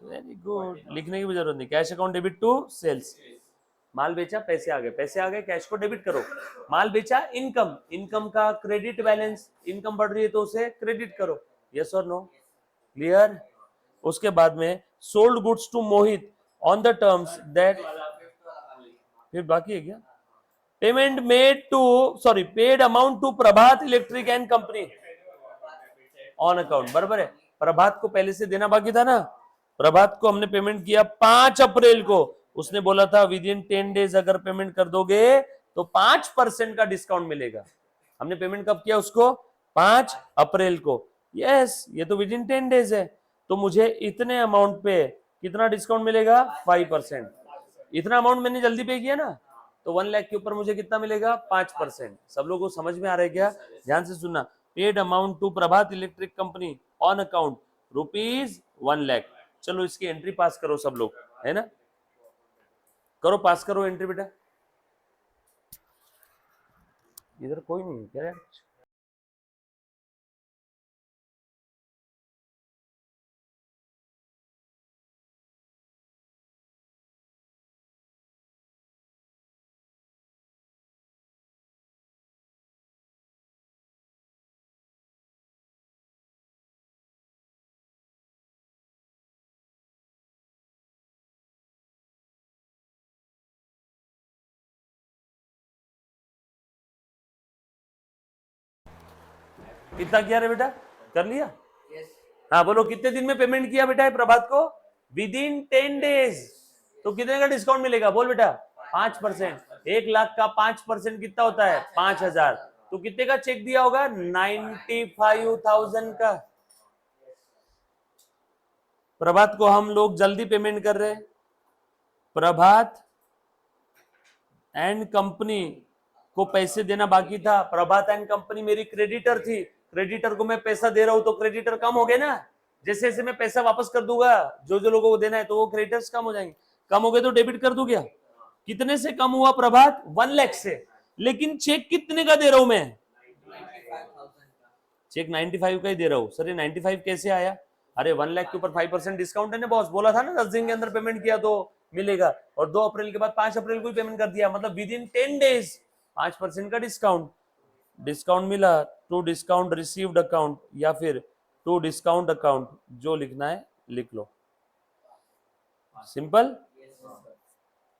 वेरी गुड, लिखने की भी जरूरत नहीं। Cash account debit to sales, माल बेचा पैसे आ गए, पैसे आ गए कैश को डेबिट करो। माल बेचा इनकम, इनकम का क्रेडिट बैलेंस, इनकम बढ़ रही है तो उसे क्रेडिट करो। यस और नो? क्लियर? उसके बाद में sold goods to Mohit on the terms that, फिर बाकी है क्या? Payment made to, sorry, paid amount to Prabhat electric and company on account, बराबर है। प्रभात को पहले से देना बाकी था ना, प्रभात को हमने पेमेंट किया 5 अप्रैल को। उसने बोला था विद इन 10 डेज अगर पेमेंट कर दोगे तो 5% का डिस्काउंट मिलेगा। हमने पेमेंट कब किया उसको? 5 अप्रैल को। यस, ये तो विद इन 10 डेज है, तो मुझे इतने अमाउंट पे कितना डिस्काउंट मिलेगा? 5%। इतना अमाउंट मैंने जल्दी पे किया ना, तो 1 लाख के ऊपर मुझे कितना मिलेगा? 5%। सब लोगों को समझ में आ रहा है क्या? ध्यान से सुनना। Paid amount to Prabhat electric company on account ₹1 lakh. चलो इसकी एंट्री पास करो सब लोग, है ना? करो, पास करो एंट्री बेटा। इधर कोई नहीं है क्या यार? कितना किया रे बेटा? कर लिया? हाँ बोलो, कितने दिन में पेमेंट किया बेटा प्रभात को? With in 10 days. तो कितने का डिस्काउंट मिलेगा? बोल बेटा। 5%। 1 लाख का 5% कितना होता है? 5,000। तो कितने का चेक दिया होगा? 95,000 का। प्रभात को हम लोग जल्दी पेमेंट कर रहे हैं। प्रभात एंड कंपनी को पैसे देना बाकी था। प्रभात एंड कंपनी मेरी क्रेडिटर थी, क्रेडिटर को मैं पैसा दे रहा हूं तो क्रेडिटर कम हो गए ना। जैसे जैसे मैं पैसा वापस कर दूंगा जो जो लोगों को देना है, तो वो क्रेडिटर्स कम हो जाएंगे। कम हो गए तो डेबिट कर दूं क्या? कितने से कम हुआ प्रभात? 1 लाख से। लेकिन चेक कितने का दे रहा हूं मैं? 95,000 का। चेक 95 का ही दे रहा हूं। सर ये 95 कैसे आया? अरे 1 लाख के ऊपर 5% डिस्काउंट है ना बॉस, बोला था ना 10 दिन के अंदर पेमेंट किया तो मिलेगा। और 2 अप्रैल के बाद 5 अप्रैल को ही पेमेंट कर दिया, मतलब विद इन 10 डेज 5% का डिस्काउंट। डिस्काउंट मिला टू डिस्काउंट रिसीव्ड अकाउंट या फिर टू डिस्काउंट अकाउंट, जो लिखना है लिख लो। Simple,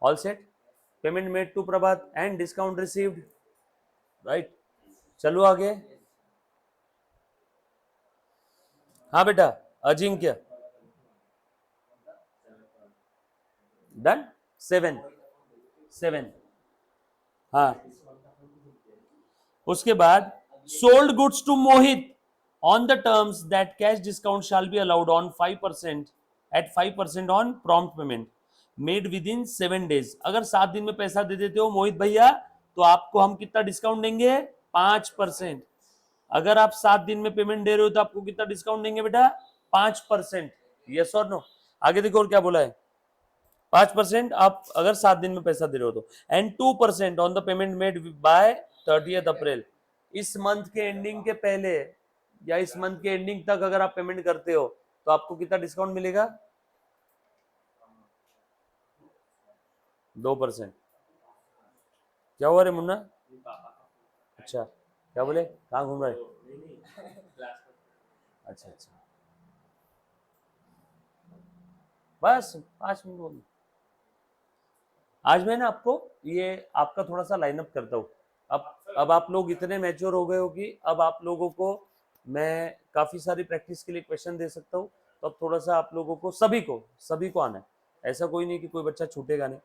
all set. Payment made to Prabhat and discount received, right. चलो आगे। हाँ बेटा, अजिंक्य डन। 7 हाँ। उसके बाद sold goods to Mohit on the terms that cash discount shall be allowed on 5% at 5% on prompt payment made within 7 days. अगर 7 दिन में पैसा दे देते हो मोहित भैया तो आपको हम कितना डिस्काउंट देंगे? 5%। अगर आप 7 दिन में पेमेंट दे रहे हो तो आपको कितना डिस्काउंट देंगे बेटा? 5%। यस और नो? आगे देखो और क्या बोला है। 5% आप अगर 7 दिन में पैसा दे रहे हो तो, and 2% on the payment made by 30 अप्रैल। इस मंथ के एंडिंग के पहले या इस मंथ के एंडिंग तक अगर आप पेमेंट करते हो तो आपको कितना डिस्काउंट मिलेगा? 2%। क्या हुआ रे मुन्ना? अच्छा, क्या बोले? कहाँ घूम रहे? अच्छा अच्छा, बस 5 मिनट बोलो। आज मैं ना आपको ये आपका थोड़ा सा लाइनअप करता हूँ। अब आप लोग इतने मैच्योर हो गए हो कि अब आप लोगों को मैं काफ़ी सारी प्रैक्टिस के लिए क्वेश्चन दे सकता हूँ। तो अब थोड़ा सा आप लोगों को सभी को आना है। ऐसा कोई नहीं कि कोई बच्चा छूटेगा नहीं,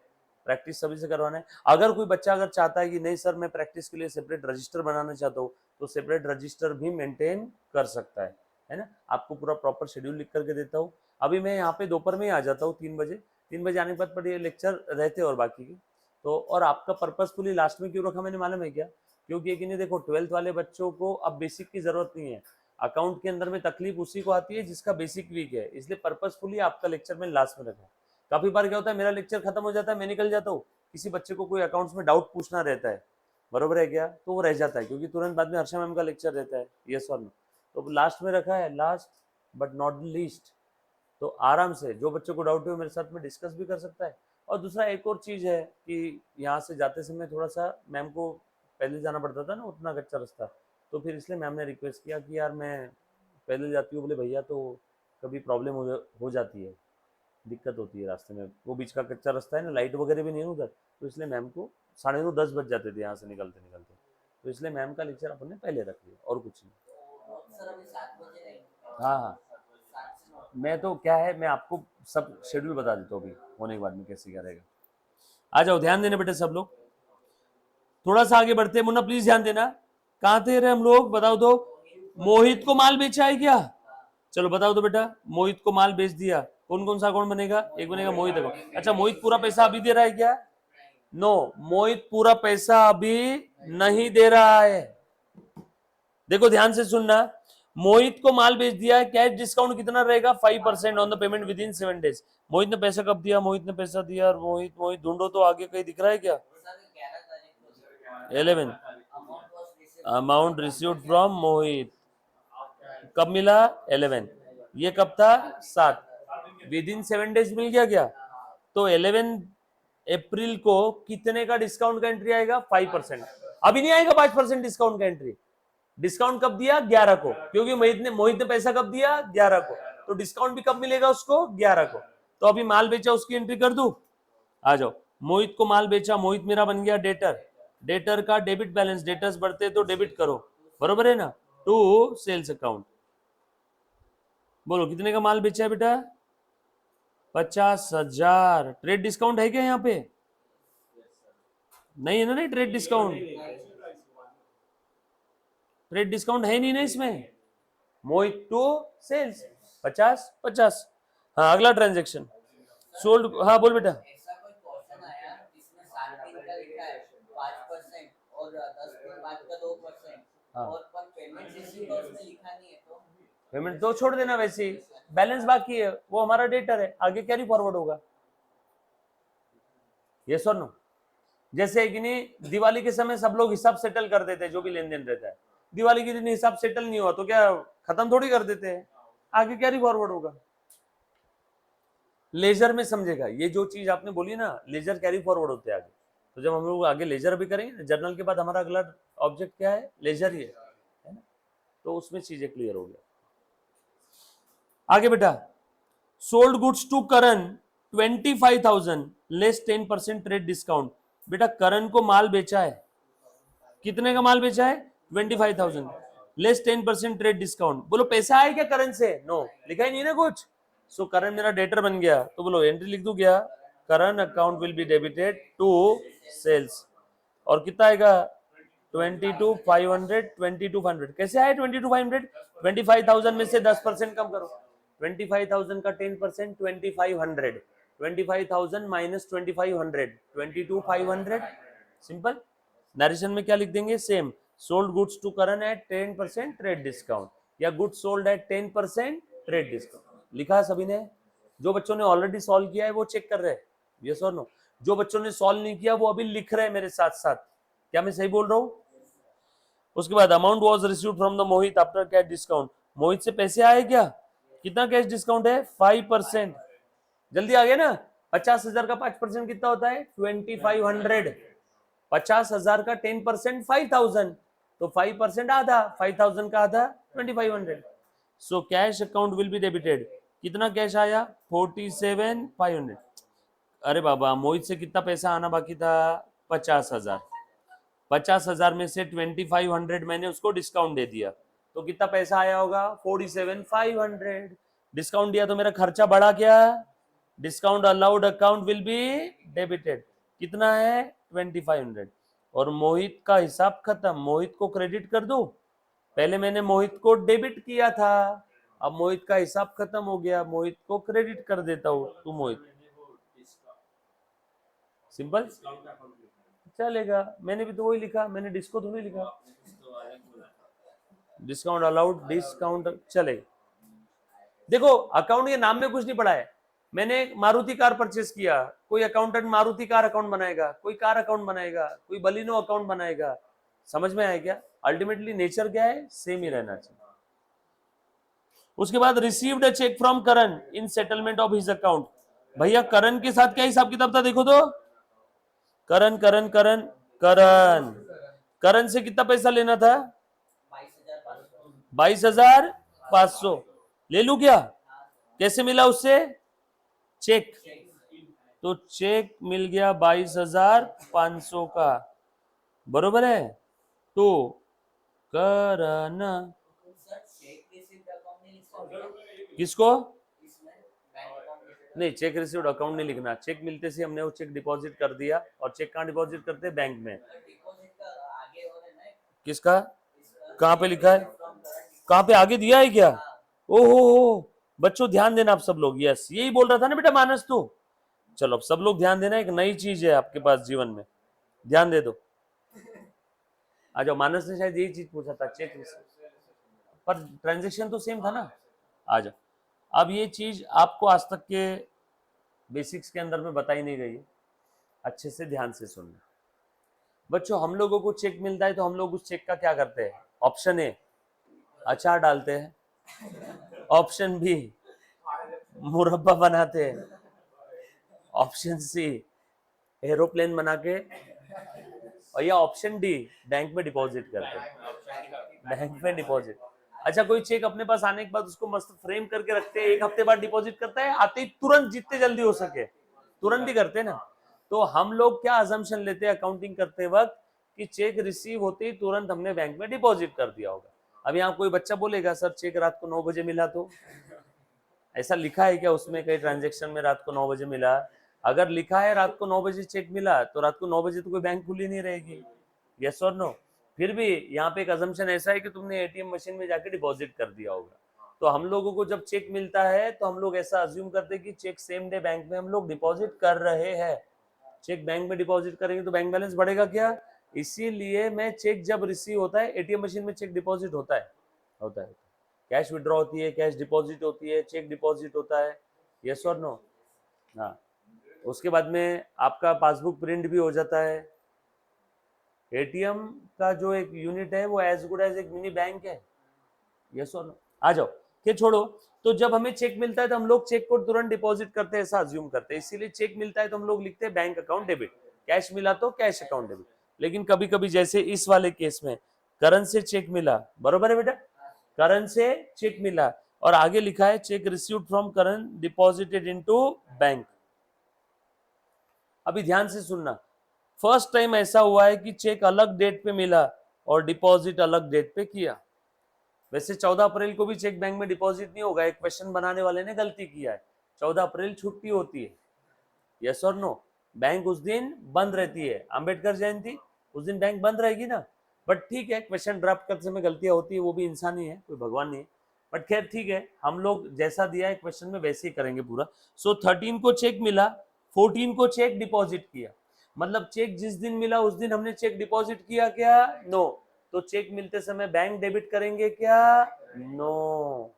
प्रैक्टिस सभी से करवाना है। अगर कोई बच्चा अगर चाहता है कि नहीं सर मैं प्रैक्टिस के लिए सेपरेट रजिस्टर बनाना चाहता हूँ, तो सेपरेट रजिस्टर भी मेंटेन कर सकता है ना। आपको पूरा प्रॉपर शेड्यूल लिख करके देता हूँ। अभी मैं यहाँ पे दोपहर में ही आ जाता हूँ 3 बजे। 3 बजे आने के बाद पर ये लेक्चर रहते और बाकी के तो, और आपका पर्पसफुली लास्ट में क्यों रखा मैंने मालूम है क्या? क्योंकि कि नहीं देखो 12th वाले बच्चों को अब बेसिक की जरूरत नहीं है। अकाउंट के अंदर में तकलीफ उसी को आती है जिसका बेसिक वीक है, इसलिए पर्पसफुली आपका लेक्चर में लास्ट में रखा। काफी बार क्या होता है मेरा लेक्चर खत्म हो जाता है, मैं निकल जाता हूँ, किसी बच्चे को कोई अकाउंट्स में डाउट पूछना रहता है, बरोबर है क्या? तो वो रह जाता है क्योंकि तुरंत बाद में हर्षा मैम का लेक्चर रहता है, यस और नो। तो लास्ट में रखा है, लास्ट बट नॉट लीस्ट। तो आराम से जो बच्चों को डाउट है मेरे साथ में डिस्कस भी कर सकता है। और दूसरा एक और चीज़ है कि यहाँ से जाते समय थोड़ा सा मैम को पहले जाना पड़ता था ना, उतना कच्चा रास्ता, तो फिर इसलिए मैम ने रिक्वेस्ट किया कि यार मैं पहले जाती हूँ, बोले भैया तो कभी प्रॉब्लम हो जाती है, दिक्कत होती है रास्ते में, वो बीच का कच्चा रास्ता है ना, लाइट वगैरह भी नहीं है उधर, तो इसलिए मैम को 9:30-10 बज जाते थे यहाँ से निकलते निकलते। तो इसलिए मैम का लेक्चर अपन ने पहले रख लिया और कुछ नहीं। सर अभी 7 बजे रहेंगे। हाँ हाँ, 7 से 9। मैं तो क्या है, मैं आपको सब शेड्यूल बता देता हूँ अभी होने के बाद में कैसे क्या रहेगा। आ जाओ, ध्यान देना बेटे सब लोग, थोड़ा सा आगे बढ़ते हैं। मुन्ना प्लीज ध्यान देना, कहाँ थे रे हम लोग, बताओ तो। मोहित को माल बेचा है क्या? चलो बताओ तो बेटा, मोहित को माल बेच दिया, कौन कौन सा अकाउंट बनेगा? एक बनेगा मोहित अकाउंट। अच्छा, मोहित पूरा पैसा अभी दे रहा है क्या? नो, मोहित पूरा पैसा अभी नहीं दे रहा है। देखो ध्यान से सुनना, मोहित को माल बेच दिया है, कैश डिस्काउंट कितना रहेगा? 5% on the payment with in 7 days। मोहित ने पैसा कब दिया? मोहित ने पैसा दिया, और मोहित मोहित ढूंढो तो आगे कहीं दिख रहा है क्या? सर 11 तारीख को 11 amount was received. Amount received from Mohit, कब मिला? 11। ये कब था? 7। विद इन 7 days मिल गया क्या? तो 11 अप्रैल को कितने का डिस्काउंट का एंट्री आएगा? 5%। अभी नहीं आएगा 5% डिस्काउंट का एंट्री। डिस्काउंट कब दिया? 11 को, क्योंकि मोहित ने पैसा कब दिया? 11 को। तो डिस्काउंट भी कब मिलेगा उसको? 11 को। तो अभी माल बेचा, उसकी एंट्री कर दूं? आ जाओ, मोहित को माल बेचा, मोहित मेरा बन गया डेटर, डेटर का डेबिट बैलेंस, डेटर्स बढ़ते तो डेबिट करो, बरोबर है ना, टू सेल्स अकाउंट। बोलो कितने का माल बेचा है बेटा? 50,000। ट्रेड डिस्काउंट है क्या यहाँ पे? नहीं है ना, नहीं ट्रेड डिस्काउंट, ट्रेड डिस्काउंट है नहीं ना इसमें। मोहित टू सेल्स 50-50। हाँ, अगला ट्रांजेक्शन सोल्ड। हाँ बोल बेटा। ऐसा कोई क्वेश्चन आया जिसमें 7 दिन का लिखा है 5% और 10 दिन बाद का 2%, हाँ। और पर पेमेंट रिसीव का उसमें लिखा नहीं है, तो पेमेंट तो छोड़ देना, वैसे ही बैलेंस बाकी है, वो हमारा डेटर है, आगे कैरी फॉरवर्ड होगा। यस और नो? जैसे कि नहीं, दिवाली के समय सब लोग हिसाब सेटल कर देते हैं, जो भी लेन देन रहता है, दिवाली के दिन हिसाब सेटल नहीं हुआ तो क्या खत्म थोड़ी कर देते हैं, आगे कैरी फॉरवर्ड होगा। लेजर में समझेगा, ये जो चीज आपने बोली ना, लेजर कैरी फॉरवर्ड होते हैं आगे। तो जब हम लोग आगे लेजर भी करेंगे, जर्नल के बाद हमारा अगला ऑब्जेक्ट क्या है? लेजर ही है ना, तो उसमें चीजें क्लियर हो गया। आगे बेटा, sold goods to Karan 25,000 less 10% trade discount. बेटा करण को माल बेचा है, कितने का माल बेचा है? 25,000 लेस 10% ट्रेड डिस्काउंट। बोलो पैसा आया क्या करण से? नो, लिखा ही नहीं ना कुछ। सो करण मेरा डेटर बन गया, तो बोलो एंट्री लिख दूं क्या? Karan account will be debited to sales. और कितना आएगा? 22,500। 22,500 कैसे आए? 22,500 25,000 में से 10% कम करो, 25,000 का 10% 2,500, 25,000 माइनस 2,500 22,500। सिंपल। नरेशन में क्या लिख देंगे? Same, sold goods to Karan at 10% trade discount, या goods sold at 10% trade discount. लिखा है सभी ने? जो बच्चों ने ऑलरेडी सॉल्व किया है वो चेक कर रहे हैं, यस और नो? जो बच्चों ने सॉल्व नहीं किया वो अभी लिख रहे हैं मेरे साथ साथ। क्या मैं सही बोल रहा हूं? उसके बाद amount was received from the Mohit after cash discount. Mohit से पैसे आए क्या? कितना कैश डिस्काउंट है? 5%। जल्दी आ गया ना? 50,000 का 5% कितना होता है? 2,500। 50,000 का 10% 5,000, तो 5% आधा, 5,000 का आधा 2,500। So cash account will be debited. कितना कैश आया? 47,500। अरे बाबा, मोहित से कितना पैसा आना बाकी था? 50,000। 50,000 में से 2,500 मैंने उसको डिस्काउंट दे दिया, तो कितना पैसा आया होगा? 47,500। डिस्काउंट दिया तो मेरा खर्चा बढ़ा क्या? Discount allowed account will be debited. कितना है? 2,500। और मोहित का हिसाब खत्म, मोहित को क्रेडिट कर दो। पहले मैंने मोहित को डेबिट किया था, अब मोहित का हिसाब खत्म हो गया, मोहित को क्रेडिट कर देता हूं। तू मोहित, सिंपल चलेगा। मैंने भी तो वही लिखा, मैंने डिस्को थोड़ी लिखा। डिस्काउंट अलाउड, डिस्काउंट चलेगा। देखो अकाउंट के नाम में कुछ नहीं पड़ा है, मैंने मारुति कार परचेस किया, कोई अकाउंटेंट मारुति कार अकाउंट बनाएगा, कोई कार अकाउंट बनाएगा, कोई बलिनो अकाउंट बनाएगा। समझ में आया क्या? अल्टीमेटली नेचर क्या है, सेम ही रहना चाहिए। उसके बाद received a cheque from Karan in settlement of his account. भैया करण के साथ क्या हिसाब किताब था देखो तो, करण करण करण करण करण से कितना पैसा लेना था? 22,500 ले लू क्या? कैसे मिला उससे? चेक। तो चेक मिल गया 22,500 का, बरोबर है। तो करण किसको? नहीं, चेक रिसीव्ड अकाउंट नहीं लिखना, चेक मिलते से हमने वो चेक डिपॉजिट कर दिया। और चेक कहाँ डिपॉजिट करते हैं? बैंक में। किसका? कहाँ पे लिखा है? कहाँ पे आगे दिया है क्या? ओहो, बच्चों ध्यान देना आप सब लोग। यस, यही बोल रहा था ना बेटा मानस तू। चलो अब सब लोग ध्यान देना, एक नई चीज है आपके पास जीवन में, ध्यान दे दो। आ जाओ, मानस ने शायद यही चीज पूछा था, चेक रिसीव, पर ट्रांजेक्शन तो सेम था ना। आ जाओ, अब ये चीज आपको आज तक के बेसिक्स के अंदर में बताई नहीं गई है, अच्छे से ध्यान से सुनना। बच्चों हम लोगों को चेक मिलता है तो हम लोग उस चेक का क्या करते हैं? ऑप्शन ए, अचार डालते हैं। ऑप्शन बी, मुरब्बा बनाते हैं। ऑप्शन सी, एरोप्लेन बना के, और या ऑप्शन डी, बैंक में डिपॉजिट करते हैं। बैंक में डिपॉजिट। अच्छा, कोई चेक अपने पास आने के बाद उसको मस्त फ्रेम करके रखते हैं, 1 हफ्ते बाद डिपॉजिट करता है, आते ही तुरंत, जितने जल्दी हो सके तुरंत ही करते हैं ना। तो हम लोग क्या अजम्पशन लेते हैं अकाउंटिंग करते वक्त, कि चेक रिसीव होते ही तुरंत हमने बैंक में डिपॉजिट कर दिया होगा। अब यहाँ कोई बच्चा बोलेगा सर चेक रात को 9 बजे मिला, तो ऐसा लिखा है क्या उसमें कई ट्रांजेक्शन में रात को 9 बजे मिला? अगर लिखा है रात को 9 बजे चेक मिला, तो रात को 9 बजे तो कोई बैंक खुली नहीं रहेगी। यस और नो? फिर भी यहाँ पे एक अजम्पशन ऐसा है कि तुमने एटीएम मशीन में जाके डिपॉजिट कर दिया होगा। तो हम लोगों को जब चेक मिलता है तो हम लोग ऐसा अज्यूम करते हैं कि चेक सेम डे बैंक में हम लोग डिपॉजिट कर रहे हैं। चेक बैंक में डिपॉजिट करेंगे तो बैंक बैलेंस बढ़ेगा क्या? इसीलिए मैं चेक जब रिसीव होता है, एटीएम मशीन में चेक डिपॉजिट होता है, कैश विड्रॉ होती है, कैश डिपॉजिट होती है, चेक डिपॉजिट होता है। यस और नो? हाँ। उसके बाद में आपका पासबुक प्रिंट भी हो जाता है। एटीएम का जो एक यूनिट है वो एज गुड एज एक मिनी बैंक है। यस और नो? आ जाओ, के छोड़ो। तो जब हमें चेक मिलता है तो हम लोग चेक को तुरंत डिपॉजिट करते हैं, ऐसा अज्यूम करते हैं। इसीलिए चेक मिलता है तो हम लोग लिखते हैं बैंक अकाउंट डेबिट, कैश मिला तो कैश अकाउंट डेबिट। लेकिन कभी कभी जैसे इस वाले केस में करण से चेक मिला, बरोबर है बेटा, करण से चेक मिला और आगे लिखा है check received from Karan deposited into bank. अभी ध्यान से सुनना, फर्स्ट टाइम ऐसा हुआ है कि चेक अलग डेट पे मिला और डिपॉजिट अलग डेट पे किया। वैसे 14 अप्रैल को भी चेक बैंक में डिपॉजिट नहीं होगा, एक क्वेश्चन बनाने वाले ने गलती किया है। 14 अप्रैल छुट्टी होती है। यस और नो? बैंक उस दिन बंद रहती है, अंबेडकर जयंती, उस दिन बैंक बंद रहेगी ना। बट ठीक है, क्वेश्चन ड्राफ्ट करते समय गलतियां होती है, वो भी इंसान ही है, कोई भगवान नहीं है। बट खैर ठीक है, हम लोग जैसा दिया है क्वेश्चन में वैसे ही करेंगे पूरा। सो 13 को चेक मिला, 14 को चेक डिपॉजिट किया। मतलब चेक जिस दिन मिला उस दिन हमने चेक डिपॉजिट किया क्या? नो। तो चेक मिलते समय बैंक डेबिट करेंगे क्या? नो।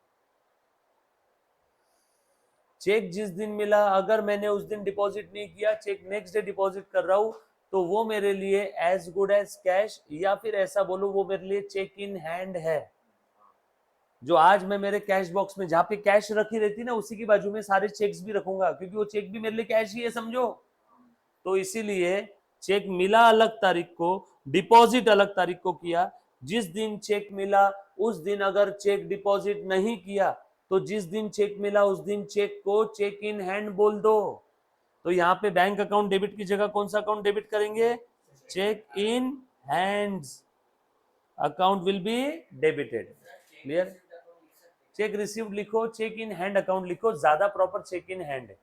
चेक जिस दिन मिला अगर मैंने उस दिन डिपॉजिट नहीं किया, चेक नेक्स्ट डे डिपॉजिट कर रहा हूं, तो वो मेरे लिए एज गुड एज कैश, या फिर ऐसा बोलो वो मेरे लिए चेक इन हैंड है। जो आज मैं मेरे कैश बॉक्स में जहां पे कैश रखी रहती ना, उसी की बाजू में सारे चेक्स भी रखूंगा, क्योंकि वो चेक भी मेरे लिए कैश ही है, समझो। तो इसीलिए चेक मिला अलग तारीख को, डिपॉजिट अलग तारीख को किया। जिस दिन चेक मिला उस दिन अगर चेक डिपॉजिट नहीं किया, तो जिस दिन चेक मिला उस दिन चेक को चेक इन हैंड बोल दो। तो यहाँ पे बैंक अकाउंट डेबिट की जगह कौन सा अकाउंट डेबिट करेंगे? Cheque in hands account will be debited. Clear? Cheque received लिखो, चेक इन हैंड अकाउंट लिखो, ज्यादा प्रॉपर चेक इन हैंड है।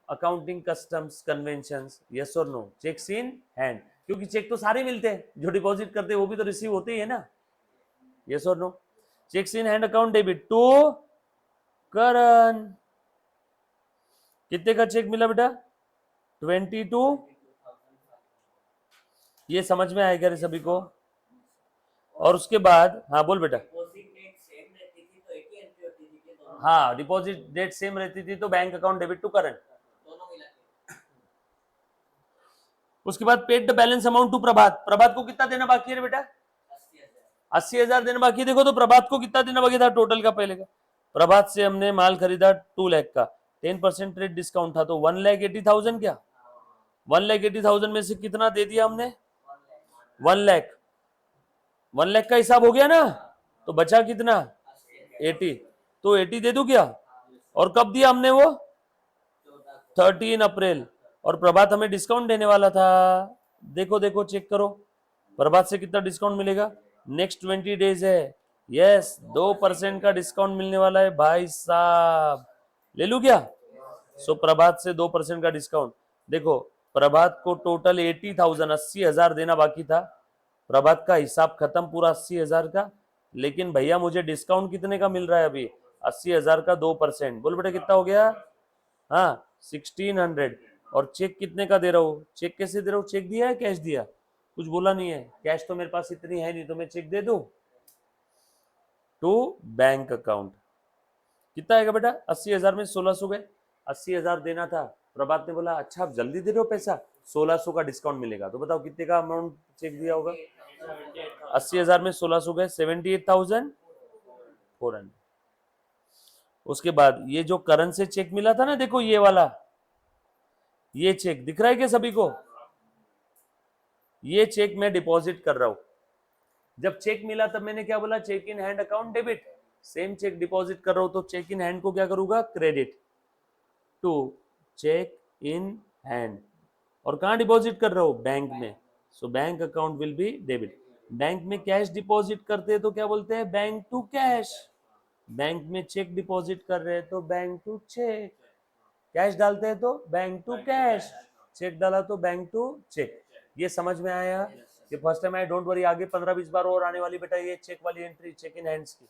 अकाउंटिंग कस्टम्स कन्वेंशंस, यस और नो? चेक्स इन हैंड, क्योंकि चेक तो सारे मिलते हैं, जो डिपॉजिट करते हैं वो भी तो रिसीव होते ही है ना। यस और no? Cheques in hand account debit to Karan. कितने का चेक मिला बेटा? 22। ये समझ में आएगा रे सभी को? और उसके बाद हाँ बोल बेटा। हाँ डिपॉजिट डेट सेम रहती थी तो bank account debit to current. दोनों मिला के उसके बाद paid the balance amount to Prabhat, Prabhat को कितना देना बाकी है रे बेटा? 80,000 80,000 देना बाकी है। देखो तो प्रभात को कितना देना बाकी था टोटल का पहले का। प्रभात से हमने माल खरीदा 2 लाख का, 10% ट्रेड डिस्काउंट था तो 1,80,000 क्या 1,80,000 में से कितना दे दिया हमने 1 लाख। 1 लाख का हिसाब हो गया ना, तो बचा कितना 80, तो 80 दे दूं क्या? और कब दिया हमने वो 13 अप्रैल, और प्रभात हमें डिस्काउंट देने वाला था। देखो देखो चेक करो प्रभात से कितना डिस्काउंट मिलेगा, नेक्स्ट 20 डेज है, यस 2% का डिस्काउंट मिलने वाला है भाई साहब, ले लूं क्या? सो प्रभात से 2% का डिस्काउंट। देखो प्रभात को टोटल 80,000 80,000 देना बाकी था, प्रभात का हिसाब खत्म पूरा 80,000 का, लेकिन भैया मुझे डिस्काउंट कितने का मिल रहा है अभी 80,000 का 2%। बोल बेटा कितना हो गया? हाँ 1600। और चेक कितने का दे रहा हूँ? चेक कैसे दे रहा हूँ? चेक दिया है कैश दिया? कुछ बोला नहीं है, कैश तो मेरे पास इतनी है नहीं तो मैं चेक दे दूं टू बैंक अकाउंट। कितना आएगा बेटा 80,000 में 1600 गए, 80,000 देना था, प्रभात ने बोला अच्छा आप जल्दी दे रहे हो पैसा, 1600 का डिस्काउंट मिलेगा, तो बताओ कितने का अमाउंट चेक दिया होगा? 80,000 में 1600 गए 78,400। उसके बाद ये जो करंट से चेक मिला था ना, देखो ये वाला, ये चेक दिख रहा है क्या सभी को? ये चेक मैं डिपॉजिट कर रहा हूं। जब चेक मिला तब मैंने क्या बोला? Cheque in hand account debit. Same cheque deposit कर रहा हूं तो चेक इन हैंड को क्या करूंगा? Credit to cheque in hand. और कहां डिपॉजिट कर रहा हूं? बैंक में, so bank account will be debit. Bank में कैश डिपॉजिट करते हैं तो क्या बोलते हैं? Bank to cash. बैंक में चेक डिपॉजिट कर रहे हैं तो बैंक टू चेक। कैश डालते हैं तो बैंक टू कैश, चेक डाला तो बैंक टू चेक। ये समझ में आया? ये फर्स्ट टाइम आया, डोंट वरी, आगे 15-20 बार और आने वाली बेटा ये चेक वाली एंट्री, चेक इन हैंड्स की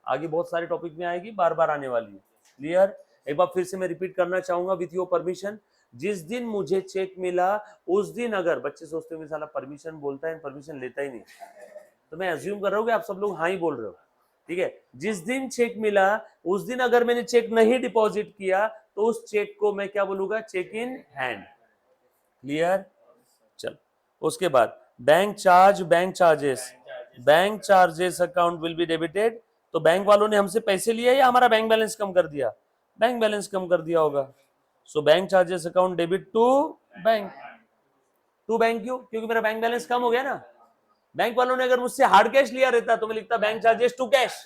आगे बहुत सारे टॉपिक में आएगी, बार बार आने वाली है। क्लियर? एक बार फिर से मैं रिपीट करना चाहूंगा विथ योर परमिशन। जिस दिन मुझे चेक मिला उस दिन, अगर बच्चे सोचते होंगे साला परमिशन बोलता है परमिशन लेता ही नहीं, तो मैं अज्यूम कर रहा हूँ कि आप सब लोग हाँ ही बोल रहे हो, ठीक है? जिस दिन चेक मिला उस दिन अगर मैंने चेक नहीं डिपॉजिट किया तो उस चेक को मैं क्या बोलूंगा? Cheque in hand. क्लियर? चल उसके बाद bank charge, bank charges account will be debited. तो बैंक वालों ने हमसे पैसे लिए या हमारा बैंक बैलेंस कम कर दिया? बैंक बैलेंस कम कर दिया होगा। So bank charges account debit to bank. To bank क्यों? क्योंकि मेरा बैंक बैलेंस कम हो गया ना। बैंक वालों ने अगर मुझसे हार्ड कैश लिया रहता तो मैं लिखता बैंक चार्जेस टू कैश,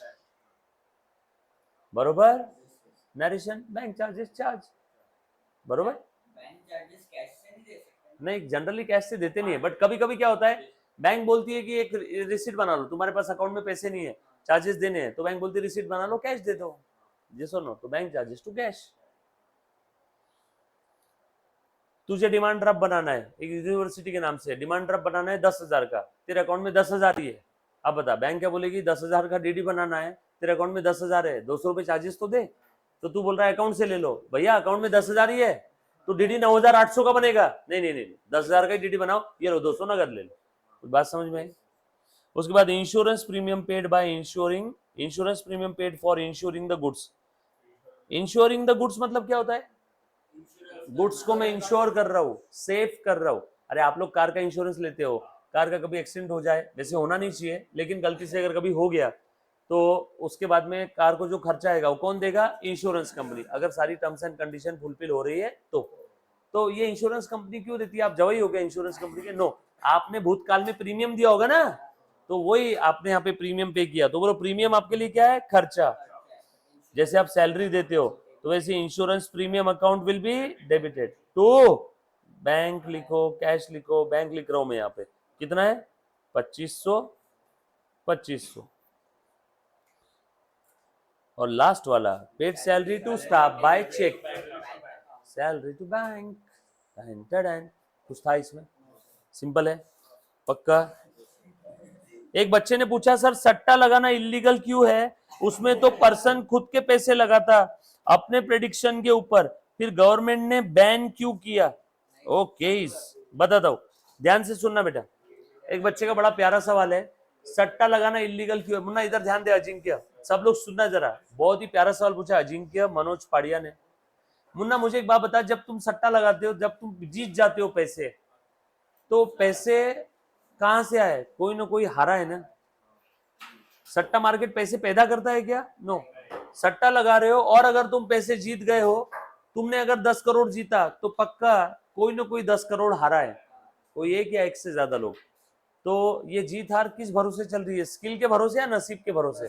बरोबर? नरेशन बैंक चार्जेस चार्ज, बरोबर? बैंक चार्जेस कैश से नहीं दे सकते। नहीं जनरली कैश से देते नहीं है, बट कभी कभी क्या होता है बैंक बोलती है कि एक रिसीट बना लो, तुम्हारे पास अकाउंट में पैसे नहीं है, चार्जेस देने हैं, तो बैंक बोलती है रिसीट बना लो, कैश दे दो, जी सो नो, तो बैंक चार्जेस टू कैश। तुझे डिमांड ड्राफ्ट बनाना है, एक यूनिवर्सिटी के नाम से डिमांड ड्राफ्ट बनाना है 10,000 का, तेरे अकाउंट में 10,000 ही है। अब बता बैंक क्या बोलेगी? 10,000 का डीडी बनाना है, तेरे अकाउंट में 10,000 है, 200 रुपए चार्जेस तो दे। तो तू बोल रहा है अकाउंट से ले लो, भैया अकाउंट में 10,000 ही है तो डीडी 9,800 का बनेगा। नहीं नहीं नहीं 10,000 का डीडी बनाओ, ये लो 200 नगद ले लो। कुछ बात समझ में आई? उसके बाद insurance premium paid by ensuring, insurance premium paid for ensuring the goods. Ensuring the goods मतलब क्या होता है? गुड्स को मैं इंश्योर कर रहा हूँ, सेफ कर रहा हूँ। अरे आप लोग कार का इंश्योरेंस लेते हो, कार का कभी एक्सीडेंट हो जाए, वैसे होना नहीं चाहिए लेकिन गलती से अगर कभी हो गया तो उसके बाद में कार को जो खर्चा आएगा वो कौन देगा? इंश्योरेंस कंपनी, अगर सारी टर्म्स एंड कंडीशन फुलफिल हो रही है तो ये इंश्योरेंस कंपनी क्यों देती है? आप जवाई हो गए इंश्योरेंस कंपनी के? नो, आपने भूतकाल में प्रीमियम दिया होगा ना, तो वही आपने यहाँ पे प्रीमियम पे किया, तो बोलो प्रीमियम आपके लिए क्या है? खर्चा। जैसे आप सैलरी देते हो तो वैसे insurance premium account will be debited to bank. लिखो कैश लिखो, बैंक लिख रहा हूं मैं यहाँ पे, कितना है? 2500। और लास्ट वाला paid salary to staff by cheque, salary to bank. कुछ था इसमें? सिंपल है, पक्का? एक बच्चे ने पूछा सर सट्टा लगाना इलीगल क्यों है? उसमें तो पर्सन खुद के पैसे लगाता अपने प्रेडिक्शन के ऊपर, फिर गवर्नमेंट ने बैन क्यों किया? ओके बताता हूं, ध्यान से सुनना बेटा। एक बच्चे का बड़ा प्यारा सवाल है, सट्टा लगाना इलीगल क्यों है? मुन्ना इधर ध्यान दे अजिंक्य, सब लोग सुनना जरा, बहुत ही प्यारा सवाल पूछा अजिंक्य मनोज पाड़िया ने। मुन्ना मुझे एक बात बता, जब तुम सट्टा लगाते हो, जब तुम जीत जाते हो पैसे, तो पैसे कहां से आए? कोई ना कोई हारा है ना। सट्टा मार्केट पैसे पैदा करता है क्या? नो। सट्टा लगा रहे हो और अगर तुम पैसे जीत गए हो, तुमने अगर 10 करोड़ जीता तो पक्का कोई ना कोई 10 करोड़ हारा है, कोई एक या एक से ज्यादा लोग। तो ये जीत हार किस भरोसे चल रही है? स्किल के भरोसे या नसीब के भरोसे?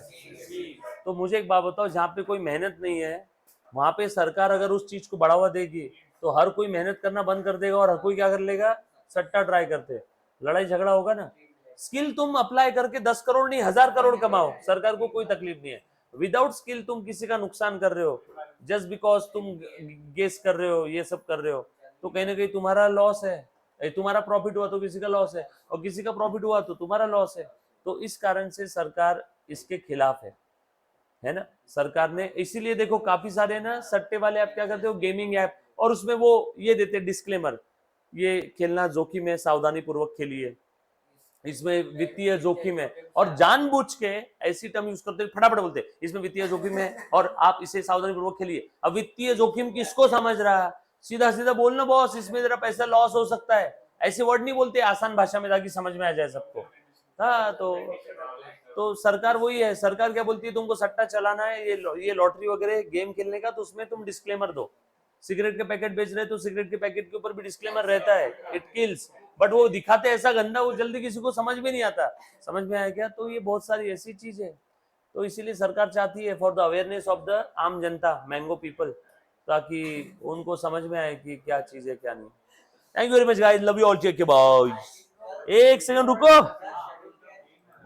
तो मुझे एक बात बताओ, जहां पे कोई मेहनत नहीं है वहां पे सरकार अगर उस चीज को बढ़ावा देगी तो हर कोई मेहनत करना बंद कर देगा और हर कोई क्या कर लेगा? सट्टा ट्राई करते, लड़ाई झगड़ा होगा ना। स्किल तुम अप्लाई करके 10 करोड़ नहीं 1000 करोड़ कमाओ, सरकार को कोई तकलीफ नहीं है। विदाउट स्किल तुम किसी का नुकसान कर रहे हो, जस्ट बिकॉज तुम गेस कर रहे हो, ये सब कर रहे हो, तो कहीं ना कहीं तुम्हारा लॉस है। तुम्हारा प्रॉफिट हुआ तो किसी का लॉस है, और किसी का प्रॉफिट हुआ तो तुम्हारा लॉस है। तो इस कारण से सरकार इसके खिलाफ है ना। सरकार ने इसीलिए देखो काफी सारे ना सट्टे वाले ऐप क्या करते हो, गेमिंग ऐप, और उसमें वो ये देते डिस्क्लेमर, ये खेलना जोखिम है, सावधानी पूर्वक खेलिए, इसमें वित्तीय जोखिम है, और जानबूझ के ऐसी टर्म यूज करते फटाफट बोलते इसमें वित्तीय जोखिम है और आप इसे सावधानी पूर्वक खेलिए। अब वित्तीय जोखिम किसको समझ रहा है? सीधा सीधा बोलना बॉस इसमें जरा पैसा लॉस हो सकता है, ऐसे वर्ड नहीं बोलते, आसान भाषा में ताकि समझ में आ जाए सबको। हाँ, तो सरकार वही है, सरकार क्या बोलती है, तुमको सट्टा चलाना है, ये लॉटरी वगैरह गेम खेलने का, तो उसमें तुम डिस्क्लेमर दो। सिगरेट के पैकेट बेच रहे तो सिगरेट के पैकेट के ऊपर भी डिस्क्लेमर रहता है, इट किल्स, बट वो दिखाते ऐसा गंदा, वो जल्दी किसी को समझ में नहीं आता। समझ में आया क्या? तो ये बहुत सारी ऐसी चीज है, तो इसीलिए सरकार चाहती है for the awareness of the आम जनता, मैंगो पीपल, ताकि उनको समझ में आए कि क्या चीज है क्या नहीं। Thank you very much guys, love you all, take care, bye. एक सेकंड रुको,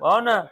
आओ ना।